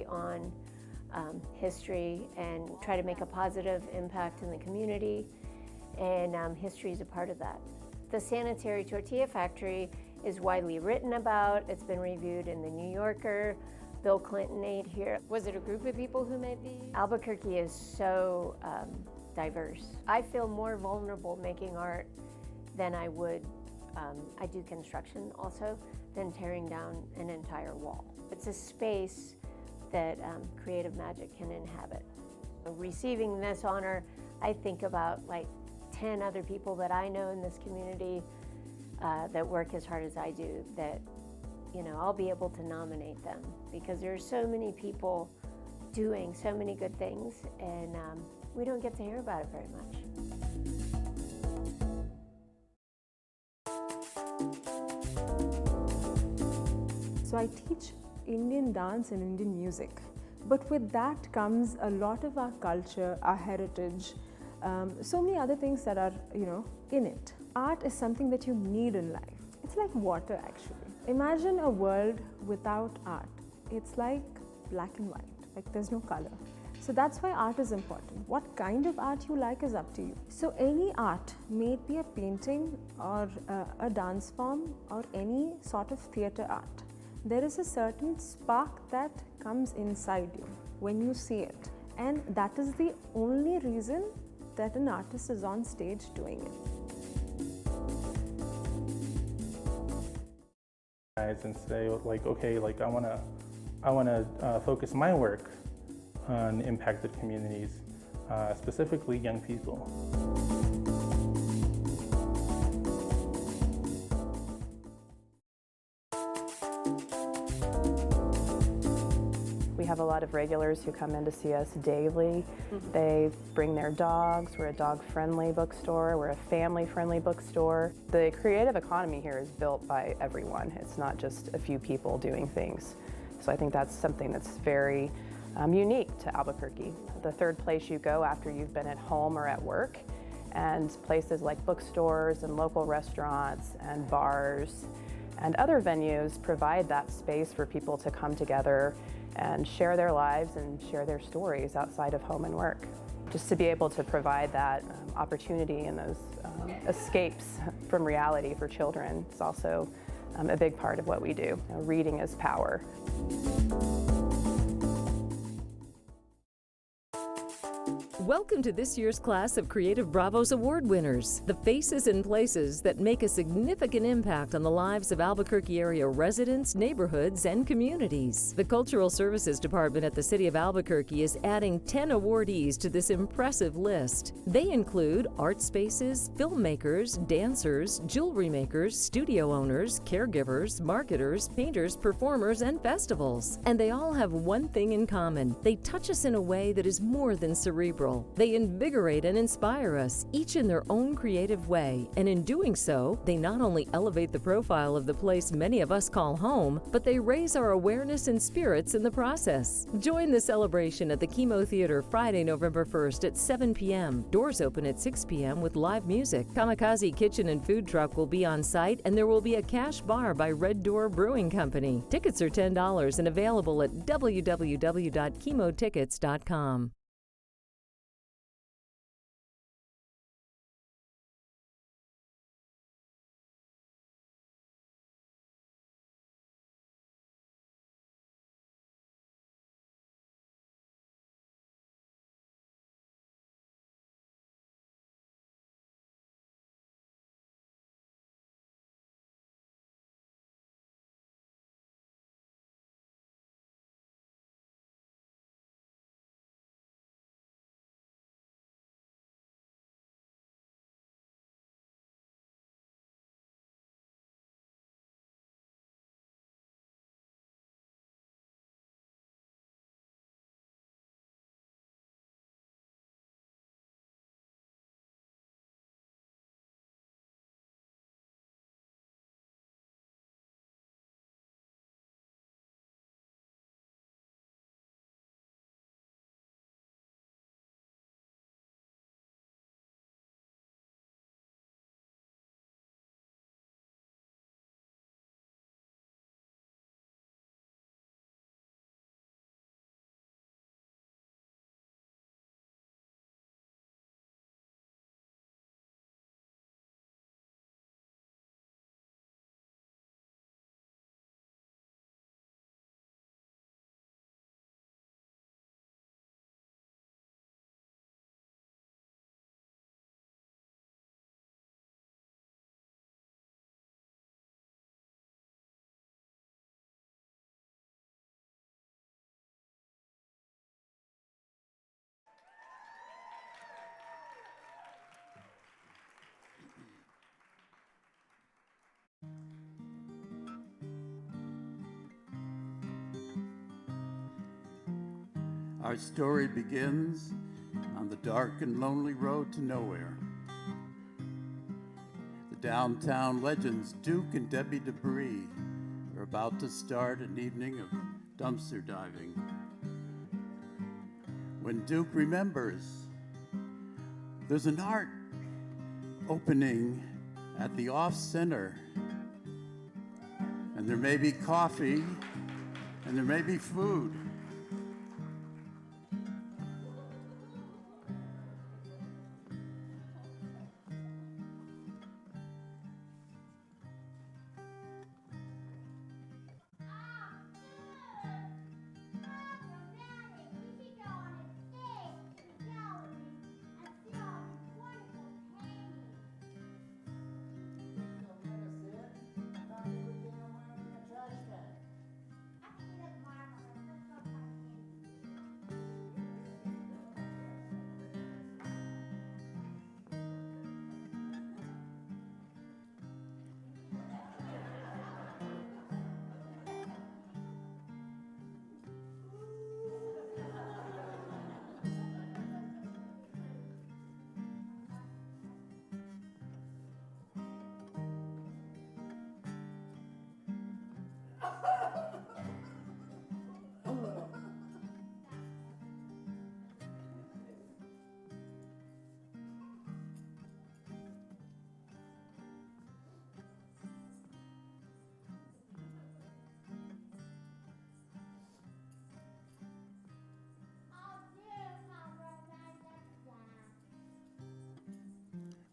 on history and try to make a positive impact in the community, and history is a part of that. The sanitary tortilla factory is widely written about. It's been reviewed in the New Yorker. Bill Clinton ate here. Was it a group of people who made these? Albuquerque is so diverse. I feel more vulnerable making art than I would, I do construction also, than tearing down an entire wall. It's a space that creative magic can inhabit. Receiving this honor, I think about like 10 other people that I know in this community that work as hard as I do, that, you know, I'll be able to nominate them because there are so many people doing so many good things, and we don't get to hear about it very much. So I teach Indian dance and Indian music, but with that comes a lot of our culture, our heritage, so many other things that are, you know, in it. Art is something that you need in life. It's like water, actually. Imagine a world without art. It's like black and white, like there's no color. So that's why art is important. What kind of art you like is up to you. So any art, may it be a painting or a dance form or any sort of theater art, there is a certain spark that comes inside you when you see it. And that is the only reason that an artist is on stage doing it. And say, like, okay, like I want to focus my work on impacted communities, specifically young people. We have a lot of regulars who come in to see us daily. They bring their dogs. We're a dog-friendly bookstore. We're a family-friendly bookstore. The creative economy here is built by everyone. It's not just a few people doing things. So I think that's something that's very unique to Albuquerque. The third place you go after you've been at home or at work, and places like bookstores and local restaurants and bars and other venues provide that space for people to come together and share their lives and share their stories outside of home and work. Just to be able to provide that opportunity and those escapes from reality for children is also a big part of what we do. You know, reading is power. Welcome to this year's class of Creative Bravos Award winners, the faces and places that make a significant impact on the lives of Albuquerque area residents, neighborhoods, and communities. The Cultural Services Department at the City of Albuquerque is adding 10 awardees to this impressive list. They include art spaces, filmmakers, dancers, jewelry makers, studio owners, caregivers, marketers, painters, performers, and festivals. And they all have one thing in common. They touch us in a way that is more than cerebral. They invigorate and inspire us, each in their own creative way, and in doing so, they not only elevate the profile of the place many of us call home, but they raise our awareness and spirits in the process. Join the celebration at the KiMo Theater Friday, November 1st at 7 p.m. Doors open at 6 p.m. with live music. Kamikaze Kitchen and Food Truck will be on site, and there will be a cash bar by Red Door Brewing Company. Tickets are $10 and available at www.kimotickets.com. Our story begins on the dark and lonely road to nowhere. The downtown legends Duke and Debbie Debris are about to start an evening of dumpster diving. When Duke remembers, there's an art opening at the off-center, and there may be coffee, and there may be food.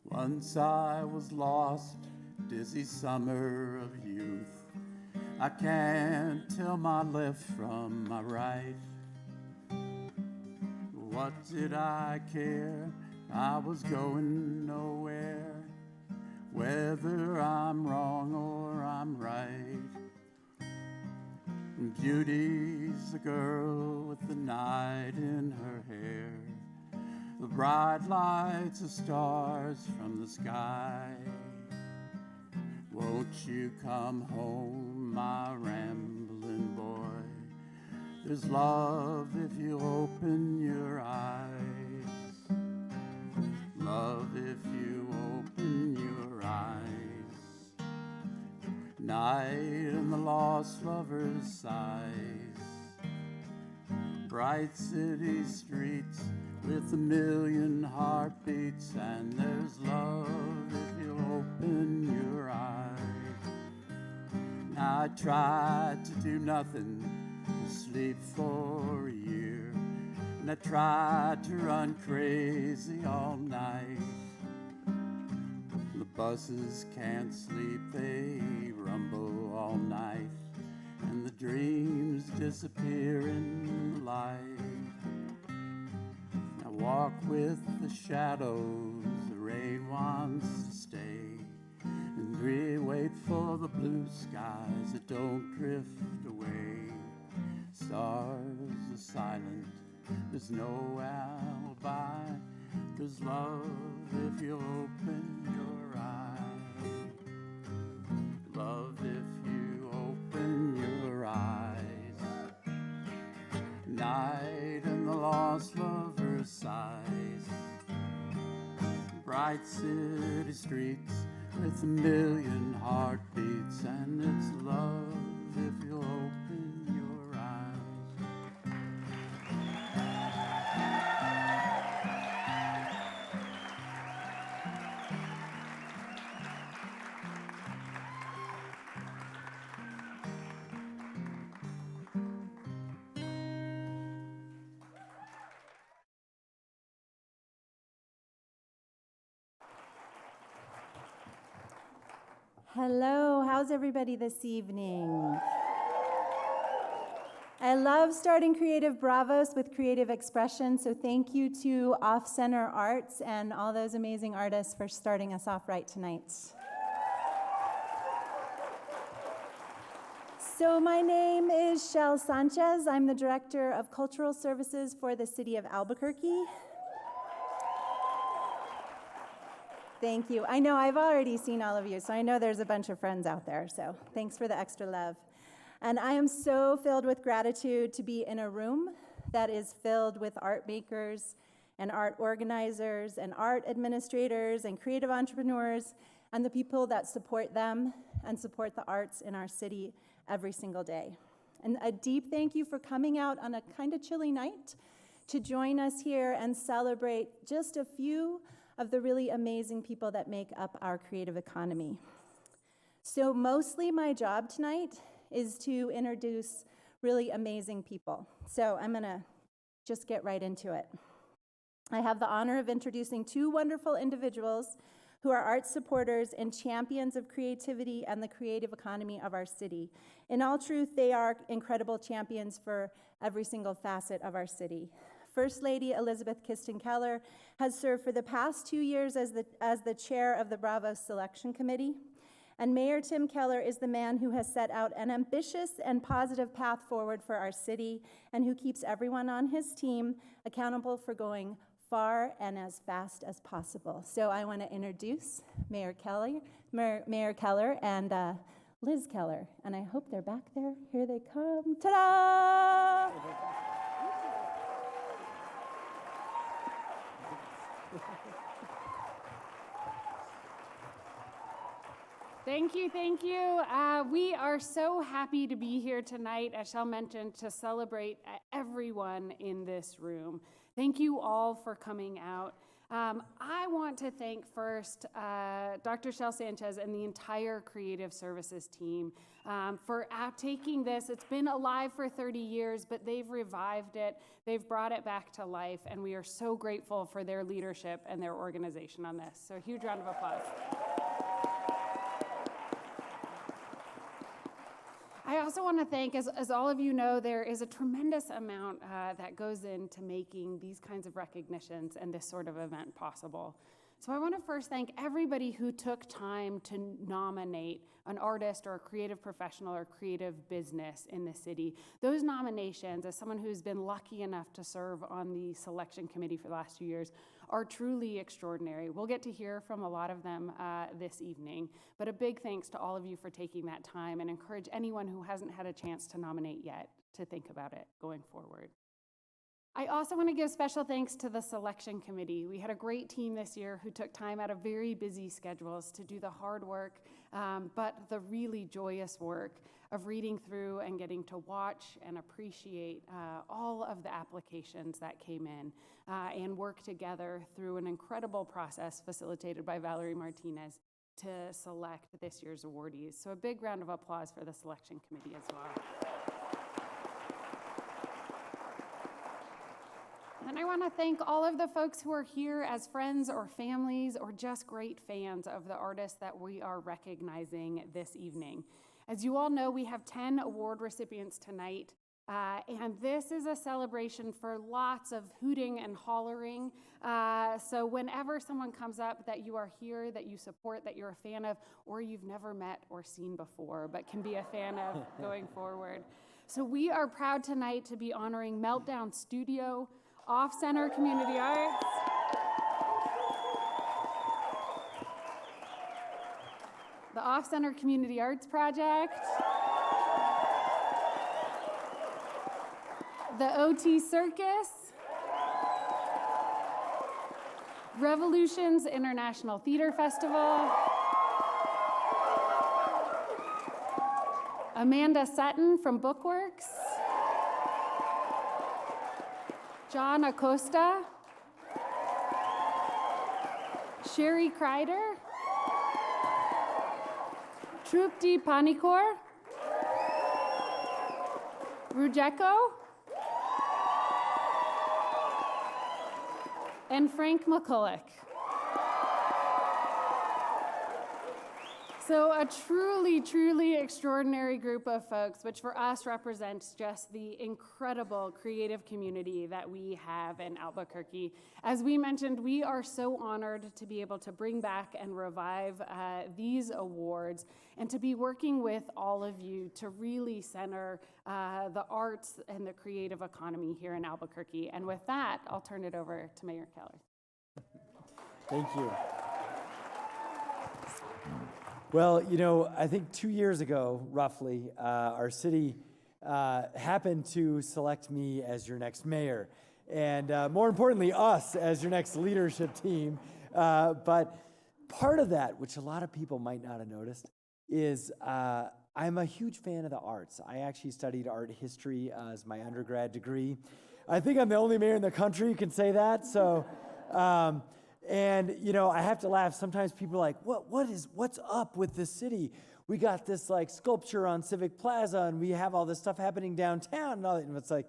Once I was lost, dizzy summer of youth. I can't tell my left from my right. What did I care? I was going nowhere, whether I'm wrong or I'm right. Beauty's the girl with the night in her hair. The bright lights of stars from the sky. Won't you come home, my rambling boy? There's love if you open your eyes. Love if you open your eyes. Night in the lost lover's sighs. Bright city streets with a million heartbeats, and there's love if you open your eyes. Now I tried to do nothing, to sleep for a year, and I tried to run crazy all night. The buses can't sleep, they rumble all night, and the dreams disappear in the light. Walk with the shadows, the rain wants to stay, and we wait for the blue skies that don't drift away. Stars are silent, there's no alibi, there's love if you open your eyes. Love if you open your eyes. Night in the lost lover's sighs. Bright city streets with a million heartbeats, and it's love if you open your eyes. Hello, how's everybody this evening? I love starting Creative Bravos with creative expression, so thank you to Off Center Arts and all those amazing artists for starting us off right tonight. So my name is Shel Sanchez. I'm the Director of Cultural Services for the City of Albuquerque. Thank you. I know I've already seen all of you, so I know there's a bunch of friends out there, so thanks for the extra love. And I am so filled with gratitude to be in a room that is filled with art makers and art organizers and art administrators and creative entrepreneurs and the people that support them and support the arts in our city every single day. And a deep thank you for coming out on a kind of chilly night to join us here and celebrate just a few of the really amazing people that make up our creative economy. So mostly my job tonight is to introduce really amazing people. So I'm gonna just get right into it. I have the honor of introducing two wonderful individuals who are art supporters and champions of creativity and the creative economy of our city. In all truth, they are incredible champions for every single facet of our city. First Lady Elizabeth Kiston Keller has served for the past 2 years as the chair of the Bravo Selection Committee. And Mayor Tim Keller is the man who has set out an ambitious and positive path forward for our city and who keeps everyone on his team accountable for going far and as fast as possible. So I want to introduce Mayor Keller and Liz Keller. And I hope they're back there. Here they come. Ta-da! Thank you, thank you. We are so happy to be here tonight, as Shel mentioned, to celebrate everyone in this room. Thank you all for coming out. I want to thank first Dr. Shel Sanchez and the entire Creative Services team for taking this. It's been alive for 30 years, but they've revived it. They've brought it back to life, and we are so grateful for their leadership and their organization on this. So a huge round of applause. I also want to thank, as all of you know, there is a tremendous amount that goes into making these kinds of recognitions and this sort of event possible. So I want to first thank everybody who took time to nominate an artist or a creative professional or creative business in the city. Those nominations, as someone who's been lucky enough to serve on the selection committee for the last 2 years, are truly extraordinary. We'll get to hear from a lot of them this evening, but a big thanks to all of you for taking that time, and encourage anyone who hasn't had a chance to nominate yet to think about it going forward. I also want to give special thanks to the selection committee. We had a great team this year who took time out of very busy schedules to do the hard work, but the really joyous work of reading through and getting to watch and appreciate all of the applications that came in and work together through an incredible process facilitated by Valerie Martinez to select this year's awardees. So a big round of applause for the selection committee as well. And I want to thank all of the folks who are here as friends or families or just great fans of the artists that we are recognizing this evening. As you all know, we have 10 award recipients tonight, and this is a celebration for lots of hooting and hollering. So whenever someone comes up that you are here, that you support, that you're a fan of, or you've never met or seen before, but can be a fan of going forward. So we are proud tonight to be honoring Meltdown Studio, Off-Center Community Arts, the Off-Center Community Arts Project, the OT Circus, Revolutions International Theater Festival, Amanda Sutton from Bookworks, John Acosta, Sherry Kreider, Trupti Panikor, Rujeko, and Frank McCulloch. So a truly, truly extraordinary group of folks, which for us represents just the incredible creative community that we have in Albuquerque. As we mentioned, we are so honored to be able to bring back and revive these awards and to be working with all of you to really center the arts and the creative economy here in Albuquerque. And with that, I'll turn it over to Mayor Keller. Thank you. Well, you know, I think 2 years ago, roughly, our city happened to select me as your next mayor, and more importantly, us as your next leadership team. But part of that, which a lot of people might not have noticed, is I'm a huge fan of the arts. I actually studied art history as my undergrad degree. I think I'm the only mayor in the country who can say that. So, and you know, I have to laugh. Sometimes people are like, what's up with this city? We got this like sculpture on Civic Plaza, and we have all this stuff happening downtown, and all that. And it's like,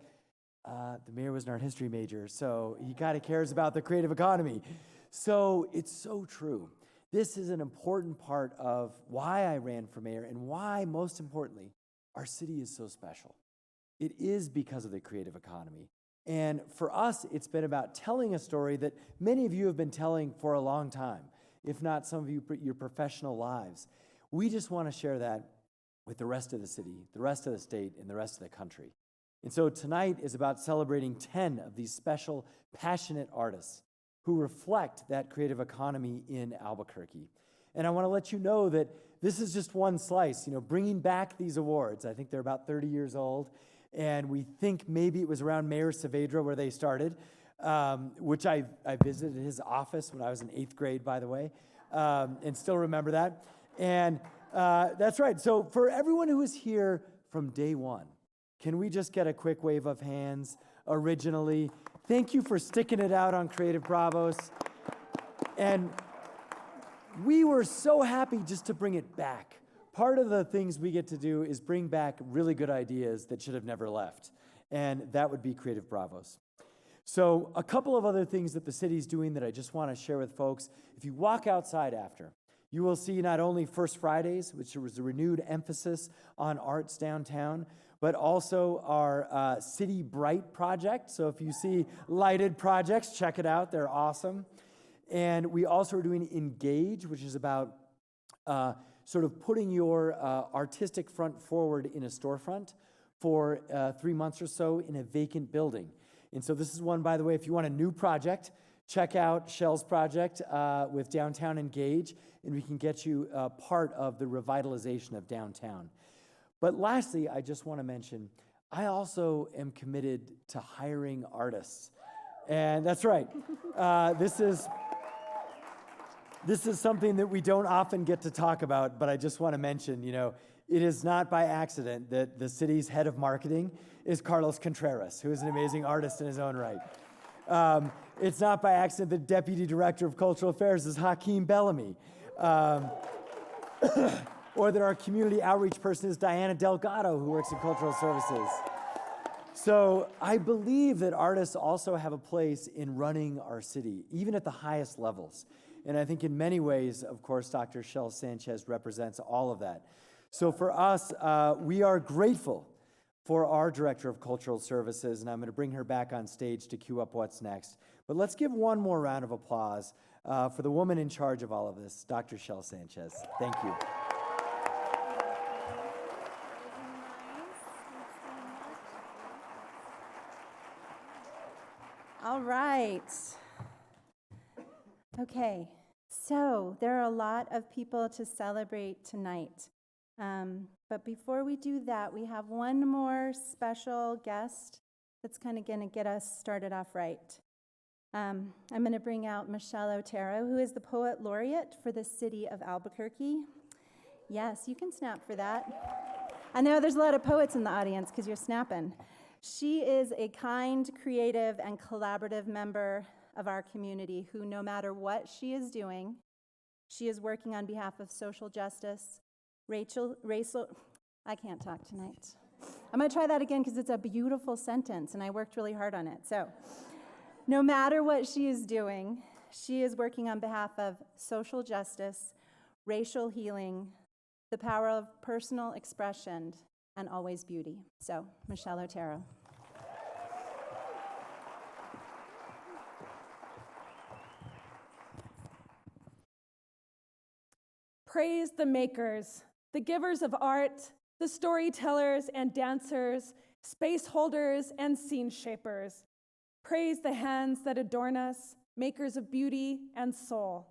the mayor was an art history major, so he kind of cares about the creative economy. So it's so true. This is an important part of why I ran for mayor and why, most importantly, our city is so special. It is because of the creative economy. And for us, it's been about telling a story that many of you have been telling for a long time, if not some of you, your professional lives. We just want to share that with the rest of the city, the rest of the state, and the rest of the country. And so tonight is about celebrating 10 of these special, passionate artists who reflect that creative economy in Albuquerque. And I want to let you know that this is just one slice, bringing back these awards. I think they're about 30 years old, and we think maybe it was around Mayor Saavedra where they started, which I visited his office when I was in 8th grade, by the way, and still remember that. And that's right. So for everyone who is here from day one, can we just get a quick wave of hands originally? Thank you for sticking it out on Creative Bravos. And we were so happy just to bring it back. Part of the things we get to do is bring back really good ideas that should have never left. And that would be Creative Bravos. So a couple of other things that the city's doing that I just want to share with folks. If you walk outside after, you will see not only First Fridays, which was a renewed emphasis on arts downtown, but also our City Bright project. So if you see lighted projects, check it out. They're awesome. And we also are doing Engage, which is about sort of putting your artistic front forward in a storefront for 3 months or so in a vacant building. And so this is one, by the way, if you want a new project, check out Shell's project with Downtown Engage, and we can get you part of the revitalization of downtown. But lastly, I just want to mention, I also am committed to hiring artists. And that's right. This is something that we don't often get to talk about, but I just want to mention, it is not by accident that the city's head of marketing is Carlos Contreras, who is an amazing artist in his own right. It's not by accident that Deputy Director of Cultural Affairs is Hakeem Bellamy. Or that our community outreach person is Diana Delgado, who works in cultural services. So I believe that artists also have a place in running our city, even at the highest levels. And I think in many ways, of course, Dr. Shel Sanchez represents all of that. So for us, we are grateful for our Director of Cultural Services, and I'm going to bring her back on stage to cue up what's next. But let's give one more round of applause for the woman in charge of all of this, Dr. Shel Sanchez. Thank you. All right. Okay, so there are a lot of people to celebrate tonight. But before we do that, we have one more special guest that's kind of going to get us started off right. I'm going to bring out Michelle Otero, who is the Poet Laureate for the city of Albuquerque. Yes, you can snap for that. I know there's a lot of poets in the audience because you're snapping. She is a kind, creative, and collaborative member of our community who, no matter what she is doing, she is working on behalf of social justice, I can't talk tonight. I'm going to try that again because it's a beautiful sentence, and I worked really hard on it. So, no matter what she is doing, she is working on behalf of social justice, racial healing, the power of personal expression, and always beauty. So, Michelle Otero. Praise the makers, the givers of art, the storytellers and dancers, space holders and scene shapers. Praise the hands that adorn us, makers of beauty and soul.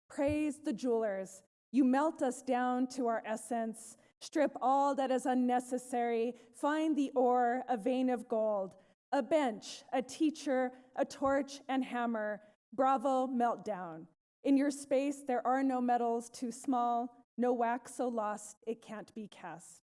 Praise the jewelers. You melt us down to our essence. Strip all that is unnecessary. Find the ore, a vein of gold, a bench, a teacher, a torch, and hammer. Bravo, meltdown. In your space, there are no metals too small, no wax so lost it can't be cast.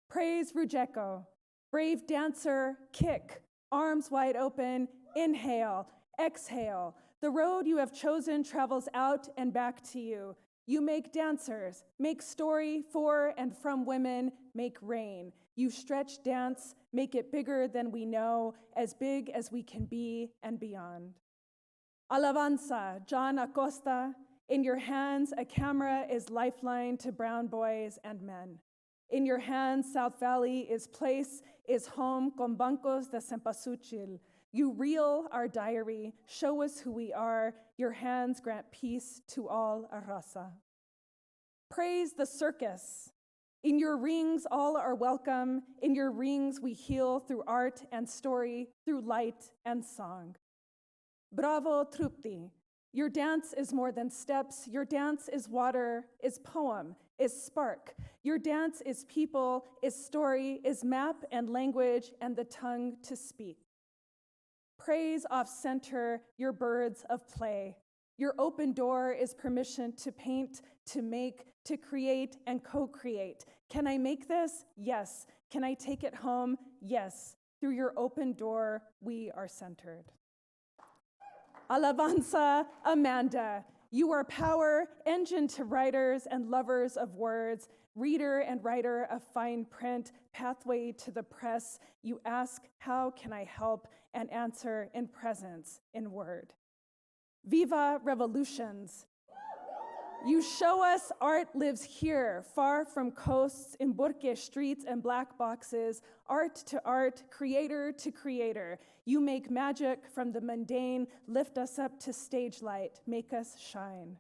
Praise Rujeko, brave dancer, kick, arms wide open, inhale, exhale. The road you have chosen travels out and back to you. You make dancers, make story for and from women, make rain. You stretch dance, make it bigger than we know, as big as we can be and beyond. Alabanza, John Acosta. In your hands, a camera is lifeline to brown boys and men. In your hands, South Valley is place, is home, con bancos de cempasúchil. You reel our diary, show us who we are. Your hands grant peace to all a raza. Praise the circus. In your rings, all are welcome. In your rings, we heal through art and story, through light and song. Bravo, Trupti. Your dance is more than steps. Your dance is water, is poem, is spark. Your dance is people, is story, is map and language, and the tongue to speak. Praise off-center your birds of play. Your open door is permission to paint, to make, to create, and co-create. Can I make this? Yes. Can I take it home? Yes. Through your open door, we are centered. Alabanza, Amanda. You are power, engine to writers and lovers of words, reader and writer of fine print, pathway to the press. You ask, how can I help? And answer in presence, in word. Viva revolutions. You show us art lives here, far from coasts, in Burke streets and black boxes, art to art, creator to creator. You make magic from the mundane, lift us up to stage light, make us shine.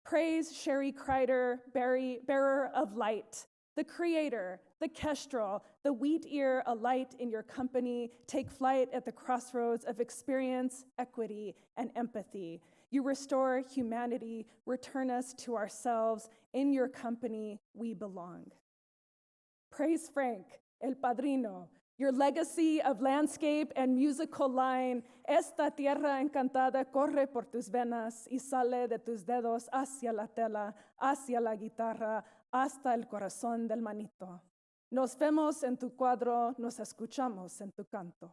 Praise Sherry Kreider, bearer of light, the creator, the kestrel, the wheat ear, a light in your company, take flight at the crossroads of experience, equity, and empathy. You restore humanity, return us to ourselves. In your company, we belong. Praise Frank, El Padrino, your legacy of landscape and musical line. Esta tierra encantada corre por tus venas y sale de tus dedos hacia la tela, hacia la guitarra, hasta el corazón del manito. Nos vemos en tu cuadro, nos escuchamos en tu canto.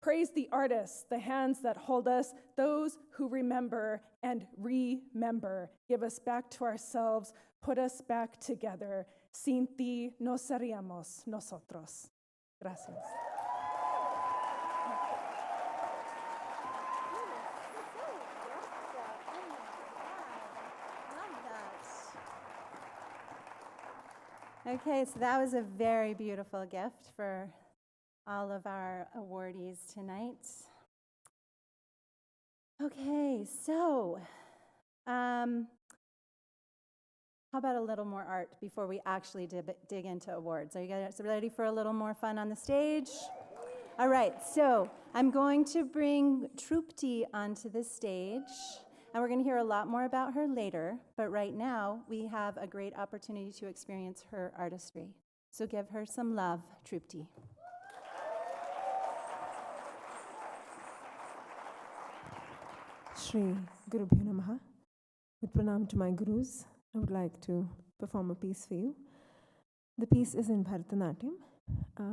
Praise the artists, the hands that hold us, those who remember and remember. Give us back to ourselves, put us back together. Sin ti no seríamos nosotros. Gracias. Okay, so that was a very beautiful gift for all of our awardees tonight. Okay, so how about a little more art before we actually dig into awards? Are you guys ready for a little more fun on the stage? All right, so I'm going to bring Trupti onto the stage, and we're going to hear a lot more about her later, but right now we have a great opportunity to experience her artistry. So give her some love, Trupti. Shri Gurubhyo Namaha. With pranam to my gurus, I would like to perform a piece for you. The piece is in Bharatanatyam.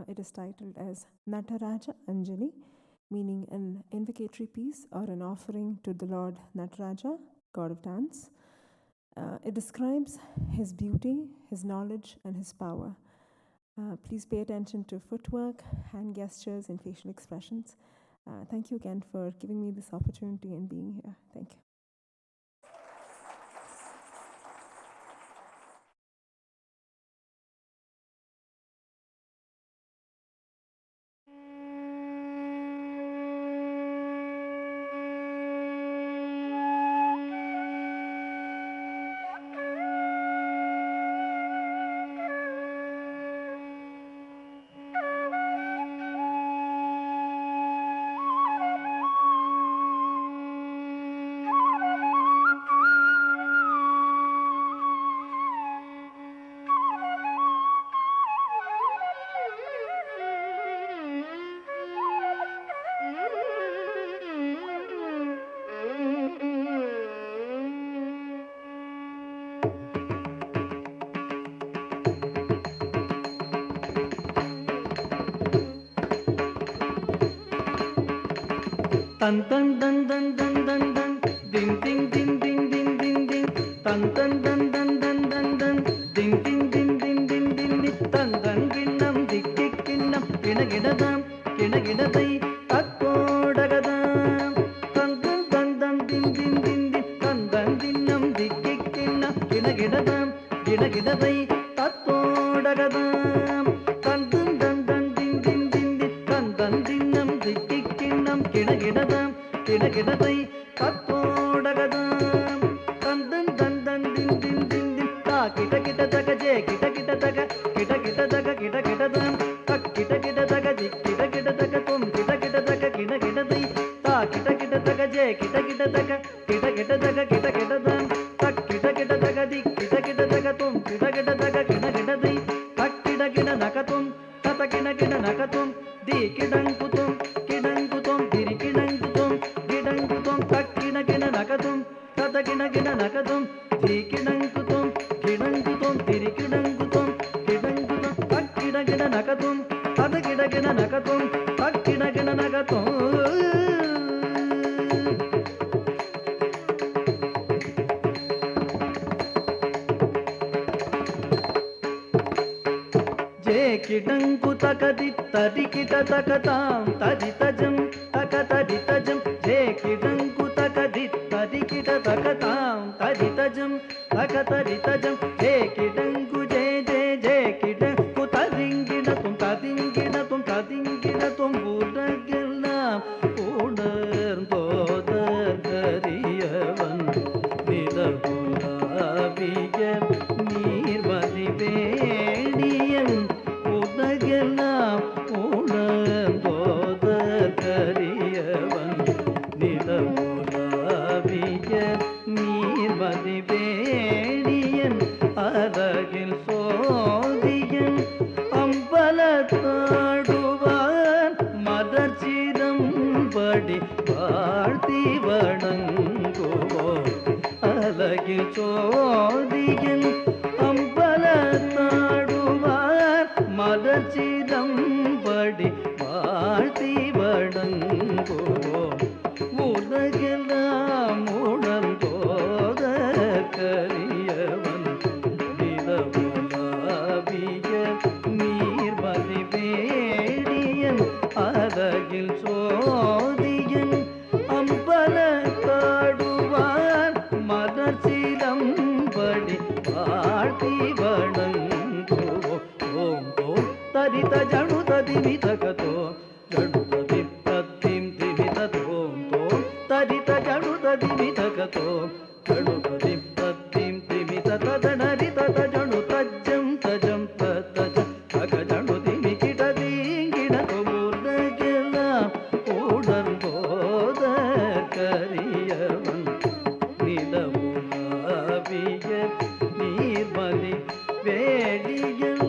It is titled as Nataraja Anjali, meaning an invocatory piece or an offering to the Lord Nataraja, god of dance. It describes his beauty, his knowledge, and his power. Please pay attention to footwork, hand gestures, and facial expressions. Thank you again for giving me this opportunity and being here. Thank you. Tan tan tan tan tan tan tan. Ding ding ding ding ding ding ding. Tan tan tan tan tan tan tan. Ding ding ding ding ding ding ding. Tan tan kinnam dikkinnam kinagidadam kinagidadai takkodagadam. Tan tan tan tan ding ding ding ding. Tan tan kinnam dikkinnam kinagidadam kinagidadai takkodagadam. Tan tan tan tan ding ding ding ding. Tan tan kinnam dikkinnam kinagidadam kinagidadai takkodagadam. Tan tan tan tan ding ding ding ding. Ta kita kita taka je kita kita taka kita kita taka kita kita dam. Tak kita kita taka dik kita kita taka tum kita kita taka kita kita dai. Ta kita kita taka je kita kita taka kita kita taka kita kita dam. Tak kita kita taka dik kita kita taka tum kita kita taka kita kita dai. Tak kita kita nakatum tata kita kita nakatum di kidang kutum diri kidang kutum tak kita kita nakatum tata kita kita nakatum di kidang kutum diri kidang kutum tak kita kita nakatum tata kita kita nakatum tak kita kita nakatum. Je kidanku takadi tadi kita takatam tadi tajam takatadi tajam. Je kidanku takadi tadi kita takatam tadi tajam takatadi tajam. Je kidanku je kidanku tadingina tum budagelam udar todar kariyavan nidavulaviye nirvadi vediyan udagelam udar todar kariyavan nidavulaviye nirvadi vediyan aragil sodiyan அம்பலத்தாடுவார் மதர்ச்சிதம் படி வாழ்த்தி வணங்குவோம் அலகில் சோதியன் அம்பலத்தாடுவார் மதர்ச்சிதம் படி வாழ்த்தி வணங்குவோம் உலகெல்லாம் உணர்ந்தோத கரியவன் நிலவுலாவிய நீர்மதி வேடியன் அழகில் சோதியன் அம்பலத்தாடுவார் மதர்சிலம் படி வாழ்த்தி வணங்குவோம். ஓம் ஓம் தரித ஜடுத திமிதகதோ ஜடுத திப்தத்திம் திமிததோம் தோம் தரித ஜடுத திமிதகதோ ஜடுத திப்தத்திம் திமிததனரி தத ஜடு தஜ்ஜம் தஜம் தஜம் தக Jaddu திமிகிட தீங்கிட தொமுர்தகெல்லாம் உணர்ந்தோத கரியவன் நிலவுலாவிய நீர்மலி வேடியன்.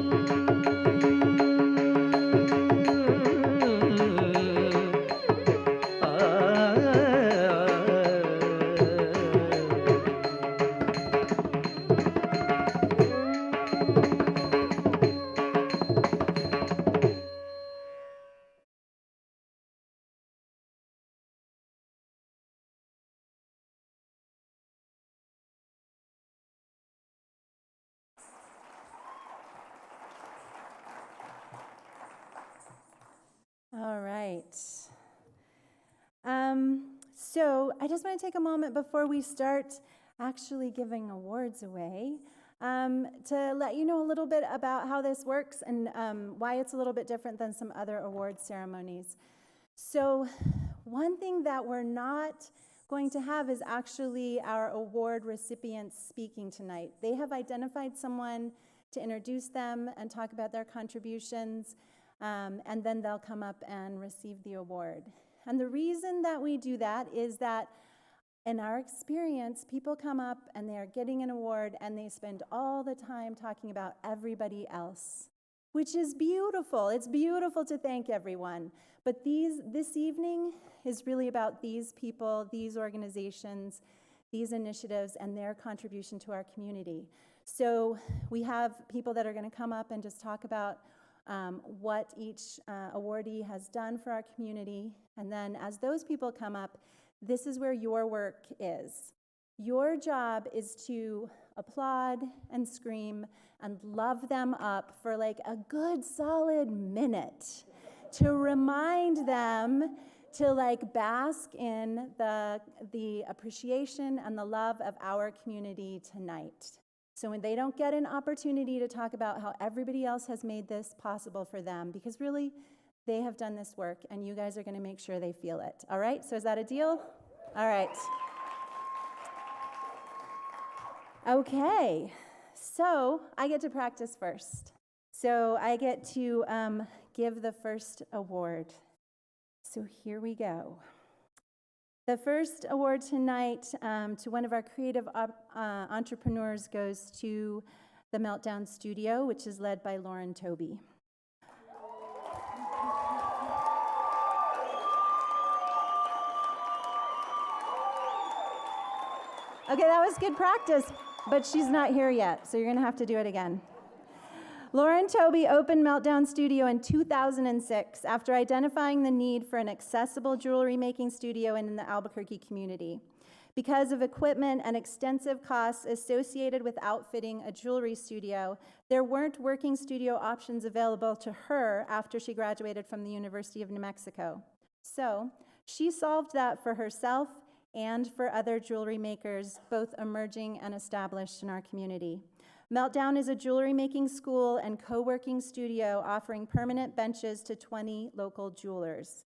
All right. So I just want to take a moment before we start actually giving awards away to let you know a little bit about how this works and why it's a little bit different than some other award ceremonies. So one thing that we're not going to have is actually our award recipients speaking tonight. They have identified someone to introduce them and talk about their contributions, and then they'll come up and receive the award. And the reason that we do that is that in our experience, people come up and they are getting an award and they spend all the time talking about everybody else, which is beautiful. It's beautiful to thank everyone. But this evening is really about these people, these organizations, these initiatives, and their contribution to our community. So we have people that are going to come up and just talk about what each awardee has done for our community. And then as those people come up, this is where your work is. Your job is to applaud and scream and love them up for like a good solid minute to remind them to like bask in the appreciation and the love of our community tonight. So when they don't get an opportunity to talk about how everybody else has made this possible for them, because really they have done this work and you guys are going to make sure they feel it. All right, so is that a deal? All right. Okay, so I get to practice first. So I get to give the first award. So here we go. The first award tonight to one of our creative entrepreneurs goes to the Meltdown Studio, which is led by Lauren Toby. Okay, that was good practice, but she's not here yet, so you're gonna have to do it again. Lauren Toby opened Meltdown Studio in 2006 after identifying the need for an accessible jewelry making studio in the Albuquerque community. Because of equipment and extensive costs associated with outfitting a jewelry studio, there weren't working studio options available to her after she graduated from the University of New Mexico. So she solved that for herself and for other jewelry makers, both emerging and established in our community. Meltdown is a jewelry making school and co-working studio offering permanent benches to 20 local jewelers.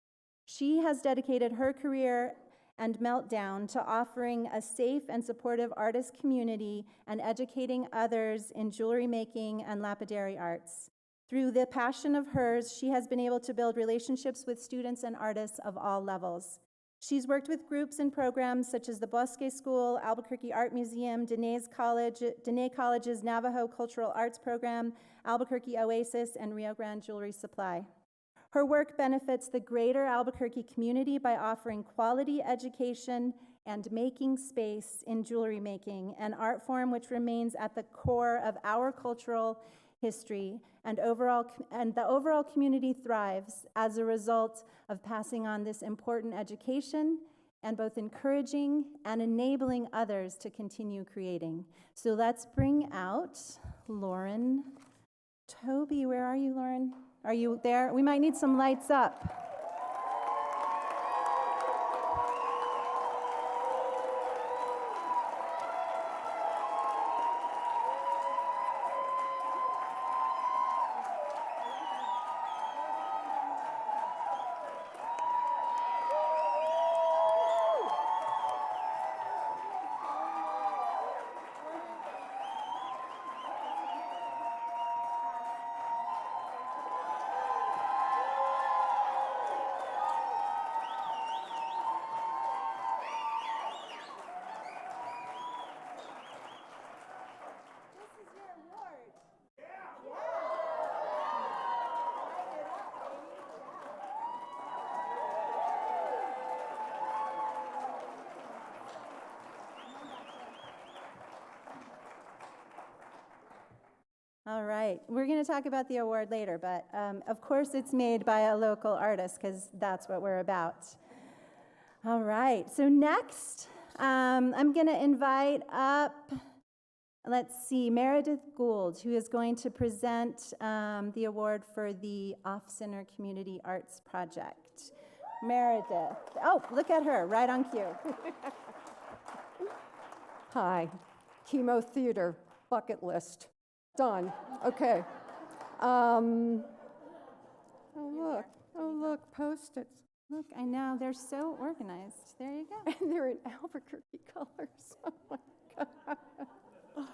She has dedicated her career and Meltdown to offering a safe and supportive artist community and educating others in jewelry making and lapidary arts. Through the passion of hers, she has been able to build relationships with students and artists of all levels. She's worked with groups and programs such as the Bosque School, Albuquerque Art Museum, Dene College's Navajo Cultural Arts Program, Albuquerque Oasis, and Rio Grande Jewelry Supply. Her work benefits the greater Albuquerque community by offering quality education and making space in jewelry making, an art form which remains at the core of our cultural history, and the overall community thrives as a result of passing on this important education and both encouraging and enabling others to continue creating. So let's bring out Lauren Toby. Where are you, Lauren? Are you there? We might need some lights up. All right, we're going to talk about the award later, but of course it's made by a local artist because that's what we're about. All right, so next I'm going to invite up, let's see, Meredith Gould, who is going to present the award for the Off-Center Community Arts Project. Meredith. Oh, look at her, right on cue. Hi, KiMo Theater, bucket list. Done. Okay. Oh, look, Post-its. Look, I know, they're so organized. There you go. And they're in Albuquerque colors. Oh, my God.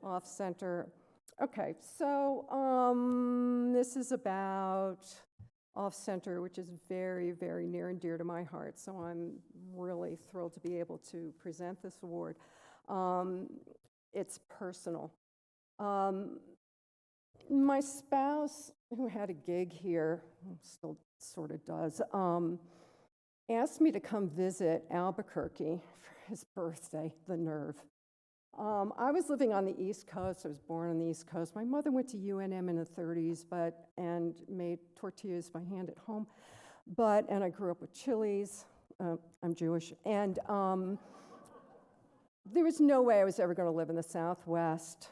Off-center. Okay, so this is about off-center, which is very, very near and dear to my heart. So I'm really thrilled to be able to present this award. It's personal. My spouse, who had a gig here, still sort of does, asked me to come visit Albuquerque for his birthday, the nerve. I was living on the East Coast. I was born on the East Coast. My mother went to UNM in the 30s, and made tortillas by hand at home. And I grew up with Chili's. I'm Jewish. And there was no way I was ever going to live in the Southwest.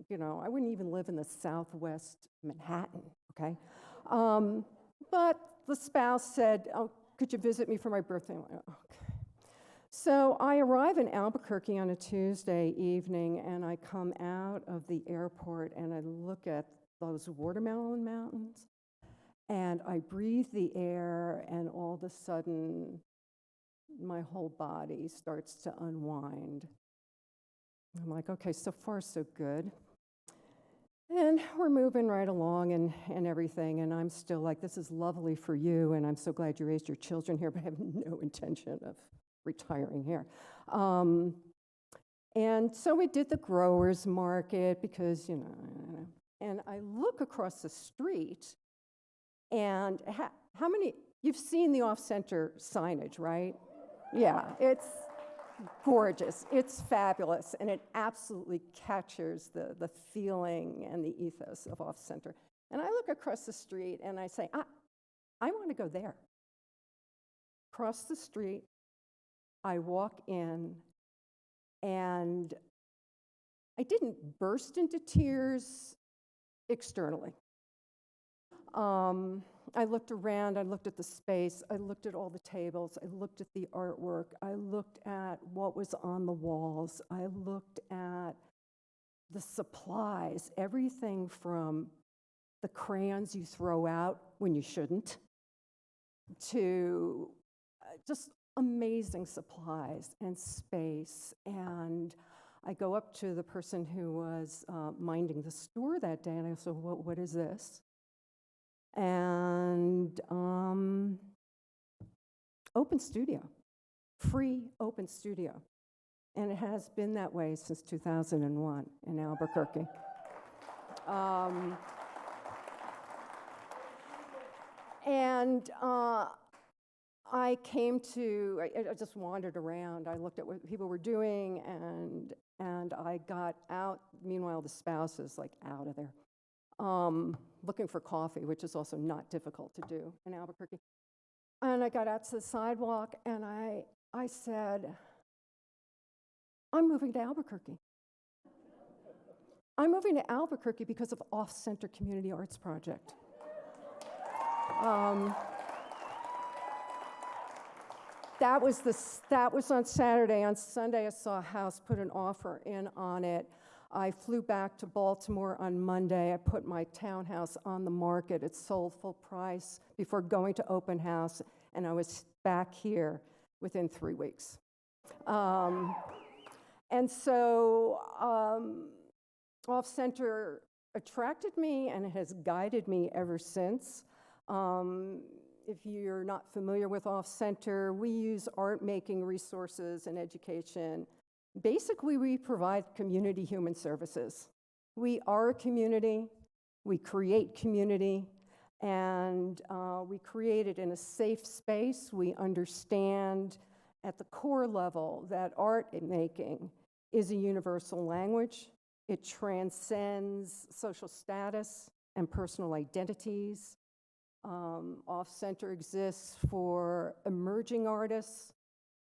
You know, I wouldn't even live in the Southwest Manhattan, okay? But the spouse said, oh, could you visit me for my birthday? I'm like, okay. So I arrive in Albuquerque on a Tuesday evening, and I come out of the airport, and I look at those watermelon mountains, and I breathe the air, and all of a sudden, my whole body starts to unwind. I'm like, okay, so far so good. And we're moving right along and everything, and I'm still like, this is lovely for you, and I'm so glad you raised your children here, but I have no intention of retiring here. And so we did the growers market because, you know, and I look across the street, and how many, you've seen the off-center signage, right? Yeah, it's gorgeous, it's fabulous, and it absolutely captures the feeling and the ethos of off-center. And I look across the street and I say, I want to go there. Across the street, I walk in, and I didn't burst into tears externally. I looked around, I looked at the space, I looked at all the tables, I looked at the artwork, I looked at what was on the walls, I looked at the supplies, everything from the crayons you throw out when you shouldn't, to just amazing supplies and space. And I go up to the person who was minding the store that day, and I said, what is this? And open studio, free open studio. And it has been that way since 2001 in Albuquerque. I came to, I just wandered around. I looked at what people were doing, and I got out. Meanwhile, the spouse is like out of there, looking for coffee, which is also not difficult to do in Albuquerque. And I got out to the sidewalk, and I said, I'm moving to Albuquerque. I'm moving to Albuquerque because of Off-Center Community Arts Project. That was on Saturday. On Sunday, I saw a house put an offer in on it. I flew back to Baltimore on Monday. I put my townhouse on the market. It sold full price before going to open house, and I was back here within 3 weeks. And so Off-Center attracted me, and it has guided me ever since. If you're not familiar with Off-Center, we use art-making resources and education. Basically, we provide community human services. We are a community, we create community, and we create it in a safe space. We understand at the core level that art making is a universal language. It transcends social status and personal identities. Off-Center exists for emerging artists,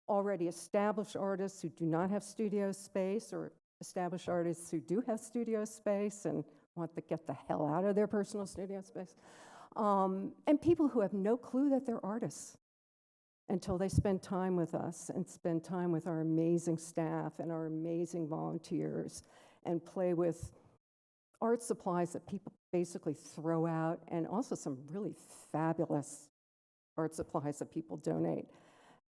already established artists who do not have studio space, or established artists who do have studio space and want to get the hell out of their personal studio space, and people who have no clue that they're artists until they spend time with us and spend time with our amazing staff and our amazing volunteers and play with art supplies that people basically throw out, and also some really fabulous art supplies that people donate,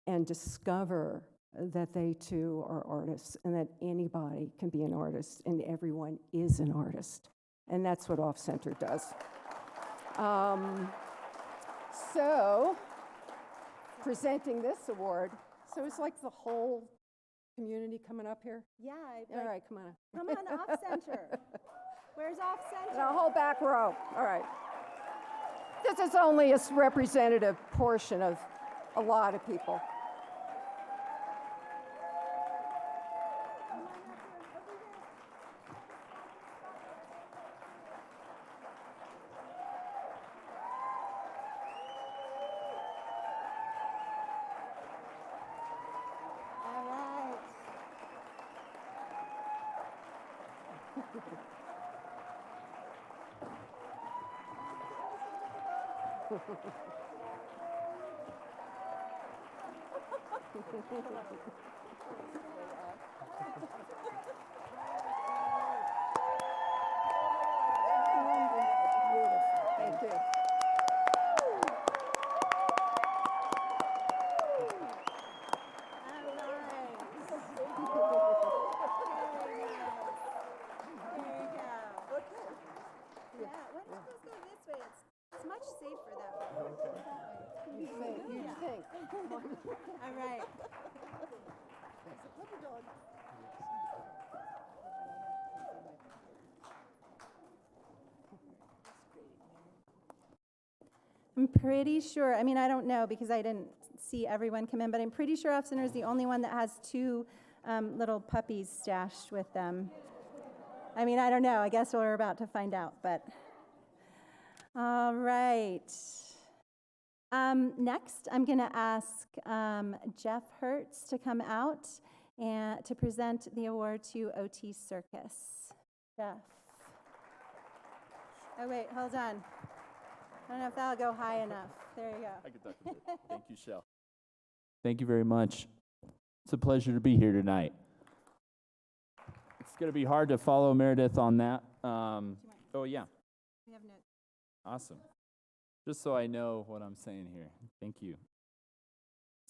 and discover that they too are artists and that anybody can be an artist and everyone is an artist. And that's what Off-Center does. So, presenting this award, so it's like the whole community coming up here? Yeah. All right, come on. Come on, Off-Center. Where's Off-Center? The whole back row. All right. This is only a representative portion of a lot of people. Thank you. It's much safer that way. You think. All right. I'm pretty sure, I mean, I don't know because I didn't see everyone come in, but I'm pretty sure Off Center is the only one that has two little puppies stashed with them. I mean, I don't know. I guess we're about to find out, but all right. Next, I'm going to ask Jeff Hertz to come out and to present the award to OT Circus. Jeff. Oh, wait, hold on. I don't know if that'll go high enough. There you go. I can talk a bit. Thank you, Shell. Thank you very much. It's a pleasure to be here tonight. It's going to be hard to follow Meredith on that. Oh, yeah. We have notes. Awesome. Just so I know what I'm saying here. Thank you.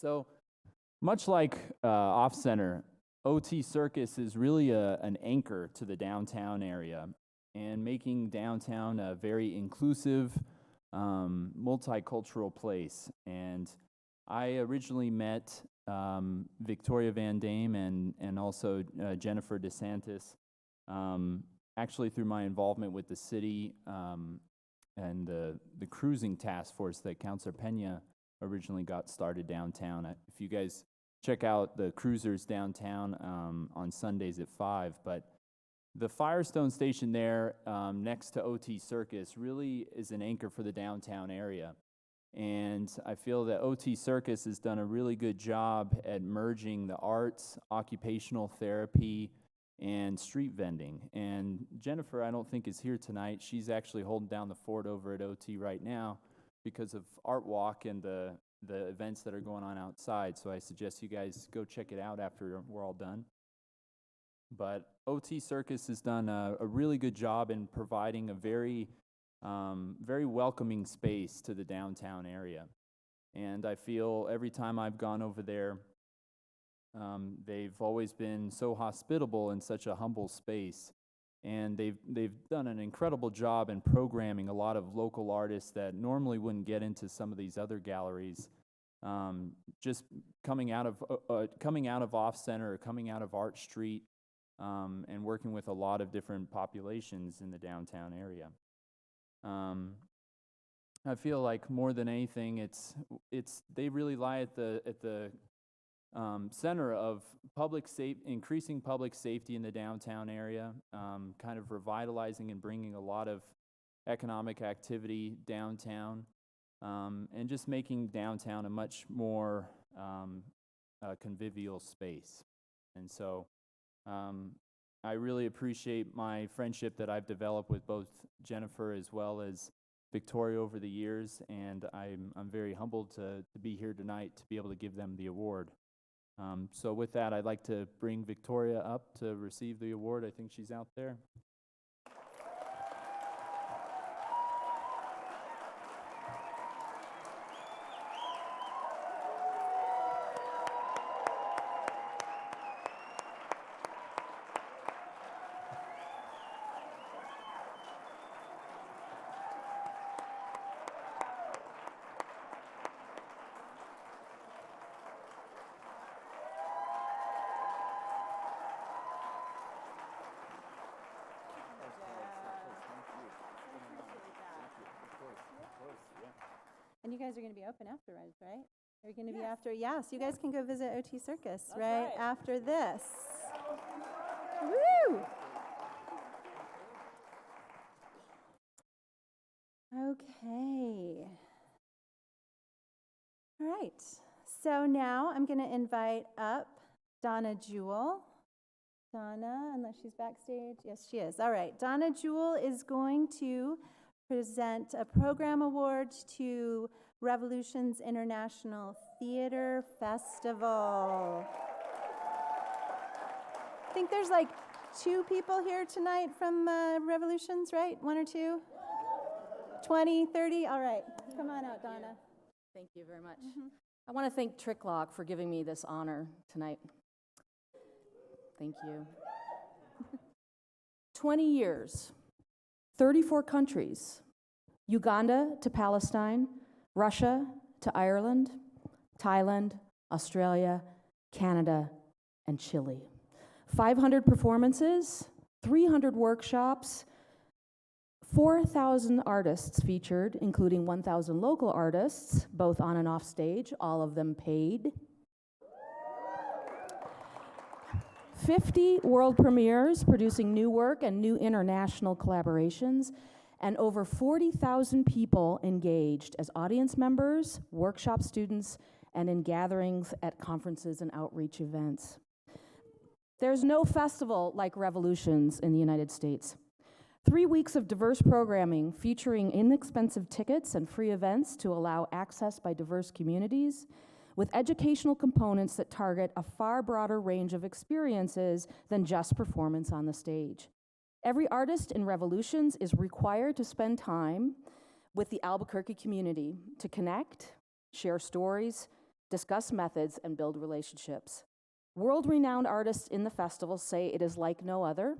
So, much like Off Center, OT Circus is really an anchor to the downtown area and making downtown a very inclusive, multicultural place. And I originally met Victoria Van Dame and also Jennifer DeSantis, actually through my involvement with the city and the cruising task force that Councilor Pena originally got started downtown. If you guys check out the cruisers downtown on Sundays at 5, but the Firestone station there next to OT Circus really is an anchor for the downtown area. And I feel that OT Circus has done a really good job at merging the arts, occupational therapy, and street vending. And Jennifer, I don't think, is here tonight. She's actually holding down the fort over at OT right now because of Art Walk and the events that are going on outside. So I suggest you guys go check it out after we're all done. But OT Circus has done a really good job in providing a very welcoming space to the downtown area. And I feel every time I've gone over there, they've always been so hospitable in such a humble space. And they've done an incredible job in programming a lot of local artists that normally wouldn't get into some of these other galleries. Just coming out of Off Center or coming out of Art Street, and working with a lot of different populations in the downtown area. I feel like more than anything, they really lie at the center of increasing public safety in the downtown area, kind of revitalizing and bringing a lot of economic activity downtown, and just making downtown a much more convivial space. And so I really appreciate my friendship that I've developed with both Jennifer as well as Victoria over the years, and I'm very humbled to be here tonight to be able to give them the award. So with that, I'd like to bring Victoria up to receive the award. I think she's out there. And you guys are going to be open afterwards, right? Are you going to be after? Yeah, so you guys can go visit OT Circus right after this. Woo! Okay. All right. So now I'm going to invite up Donna Jewell Donna, unless she's backstage. Yes, she is. All right. Donna Jewell is going to present a program award to Revolutions International Theater Festival. I think there's like 2 people here tonight from Revolutions, right? 1 or 2? 20, 30? All right. Come on out, Donna. Thank you very much. I want to thank Tricklock for giving me this honor tonight. Thank you. 20 years, 34 countries, Uganda to Palestine, Russia to Ireland, Thailand, Australia, Canada, and Chile. 500 performances, 300 workshops, 4,000 artists featured, including 1,000 local artists, both on and off stage, all of them paid. 50 world premieres, producing new work and new international collaborations, and over 40,000 people engaged as audience members, workshop students, and in gatherings at conferences and outreach events. There's no festival like Revolutions in the United States. 3 weeks of diverse programming featuring inexpensive tickets and free events to allow access by diverse communities, with educational components that target a far broader range of experiences than just performance on the stage. Every artist in Revolutions is required to spend time with the Albuquerque community to connect, share stories, discuss methods, and build relationships. World-renowned artists in the festival say it is like no other,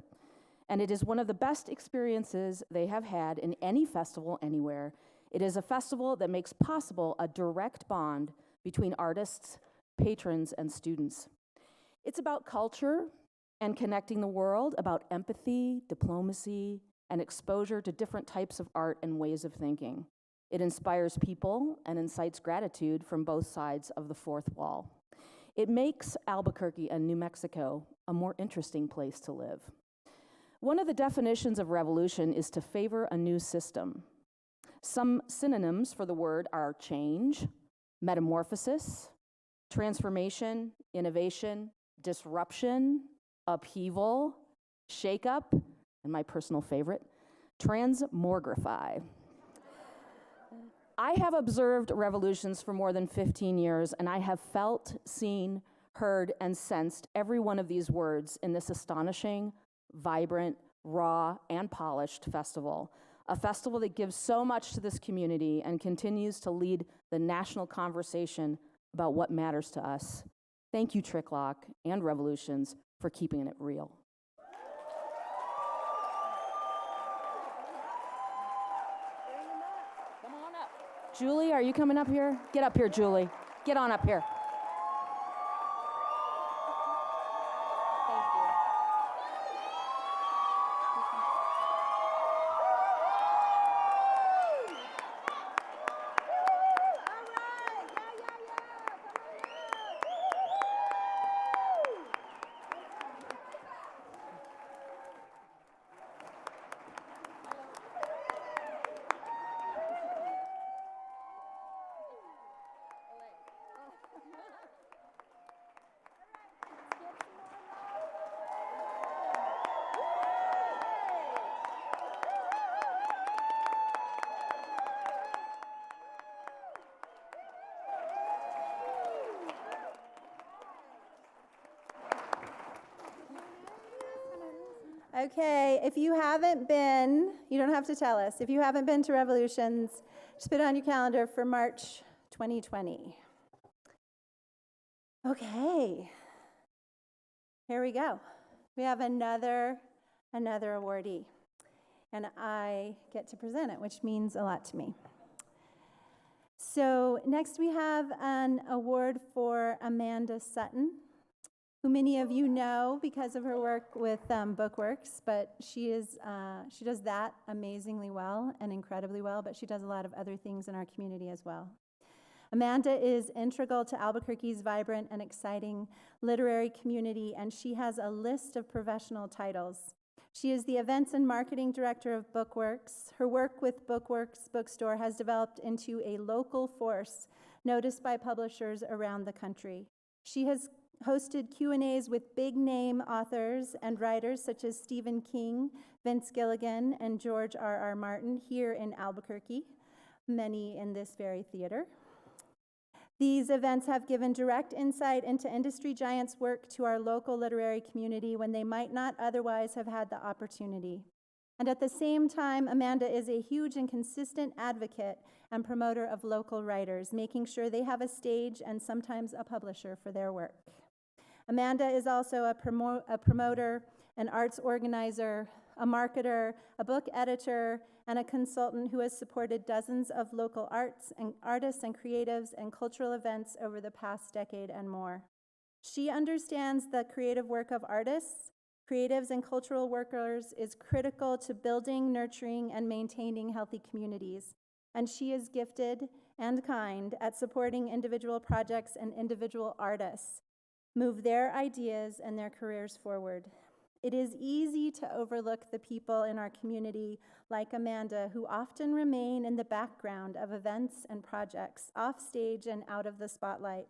and it is one of the best experiences they have had in any festival anywhere. It is a festival that makes possible a direct bond between artists, patrons, and students. It's about culture and connecting the world, about empathy, diplomacy, and exposure to different types of art and ways of thinking. It inspires people and incites gratitude from both sides of the fourth wall. It makes Albuquerque and New Mexico a more interesting place to live. One of the definitions of revolution is to favor a new system. Some synonyms for the word are change, metamorphosis, transformation, innovation, disruption, upheaval, shakeup, and my personal favorite, transmogrify. I have observed revolutions for more than 15 years, and I have felt, seen, heard, and sensed every one of these words in this astonishing, vibrant, raw, and polished festival. A festival that gives so much to this community and continues to lead the national conversation about what matters to us. Thank you, Tricklock and Revolutions, for keeping it real. Come on up. Julie, are you coming up here? Get up here, Julie. Get on up here. Okay, if you haven't been, you don't have to tell us. If you haven't been to Revolutions, just put it on your calendar for March 2020. Okay, here we go. We have another awardee, and I get to present it, which means a lot to me. So next we have an award for Amanda Sutton, who many of you know because of her work with Bookworks, but she does that amazingly well and incredibly well, but she does a lot of other things in our community as well. Amanda is integral to Albuquerque's vibrant and exciting literary community, and she has a list of professional titles. She is the events and marketing director of Bookworks. Her work with Bookworks Bookstore has developed into a local force noticed by publishers around the country. She has hosted Q&As with big-name authors and writers such as Stephen King, Vince Gilligan, and George R.R. Martin here in Albuquerque, many in this very theater. These events have given direct insight into industry giants' work to our local literary community when they might not otherwise have had the opportunity. And at the same time, Amanda is a huge and consistent advocate and promoter of local writers, making sure they have a stage and sometimes a publisher for their work. Amanda is also a promoter, an arts organizer, a marketer, a book editor, and a consultant who has supported dozens of local artists and creatives and cultural events over the past decade and more. She understands the creative work of artists, creatives, and cultural workers is critical to building, nurturing, and maintaining healthy communities. And she is gifted and kind at supporting individual projects and individual artists move their ideas and their careers forward. It is easy to overlook the people in our community like Amanda who often remain in the background of events and projects, off stage and out of the spotlight,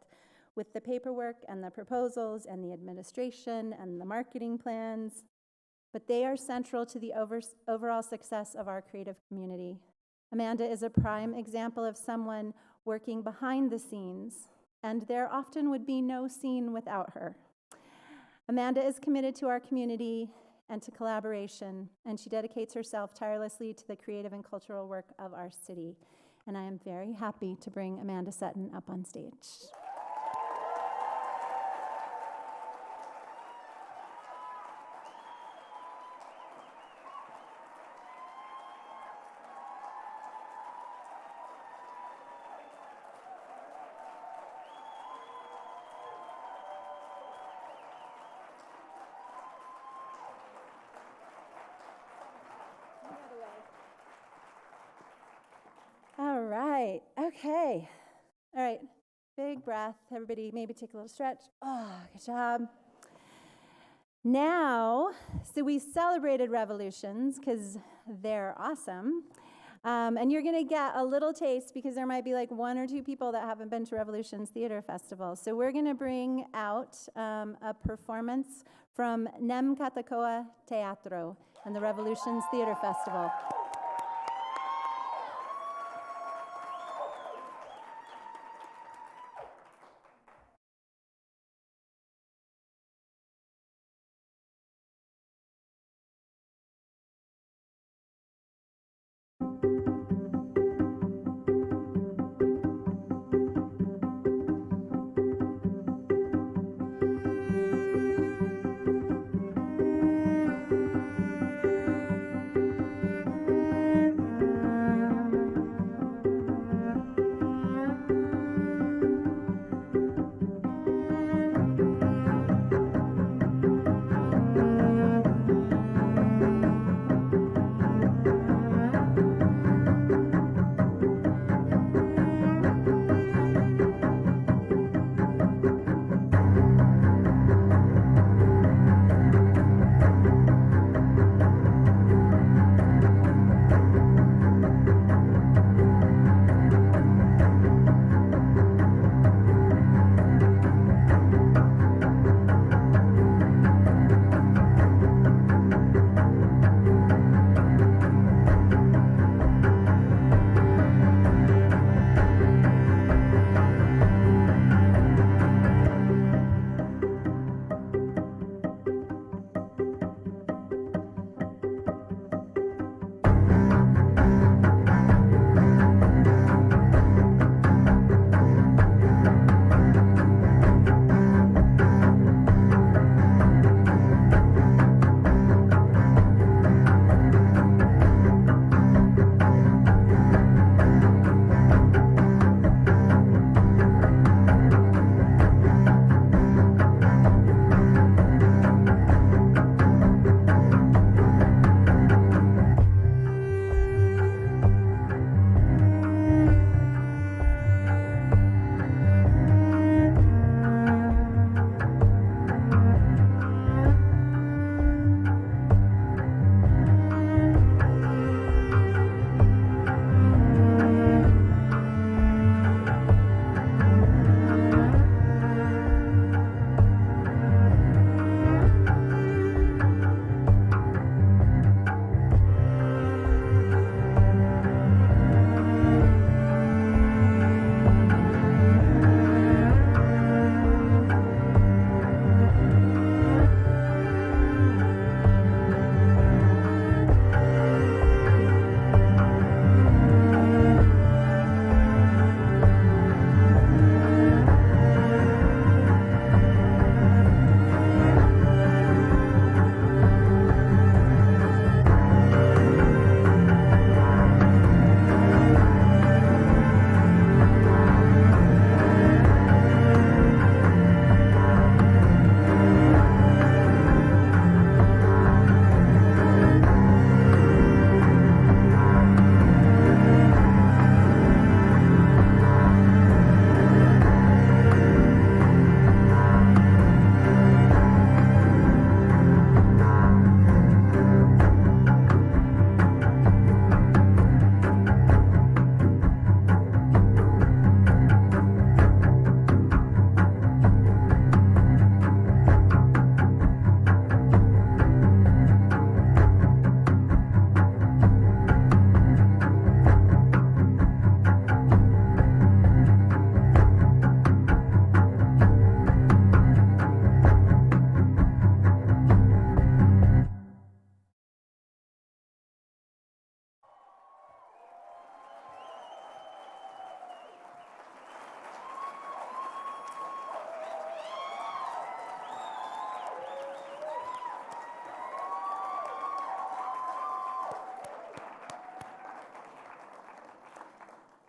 with the paperwork and the proposals and the administration and the marketing plans. But they are central to the overall success of our creative community. Amanda is a prime example of someone working behind the scenes, and there often would be no scene without her. Amanda is committed to our community and to collaboration, and she dedicates herself tirelessly to the creative and cultural work of our city. And I am very happy to bring Amanda Sutton up on stage. All right, okay. All right, big breath. Everybody maybe take a little stretch. Oh, good job. Now, so we celebrated revolutions because they're awesome. And you're going to get a little taste because there might be like one or two people that haven't been to Revolutions Theater Festival. So we're going to bring out a performance from Nem Katakoa Teatro and the Revolutions Theater Festival.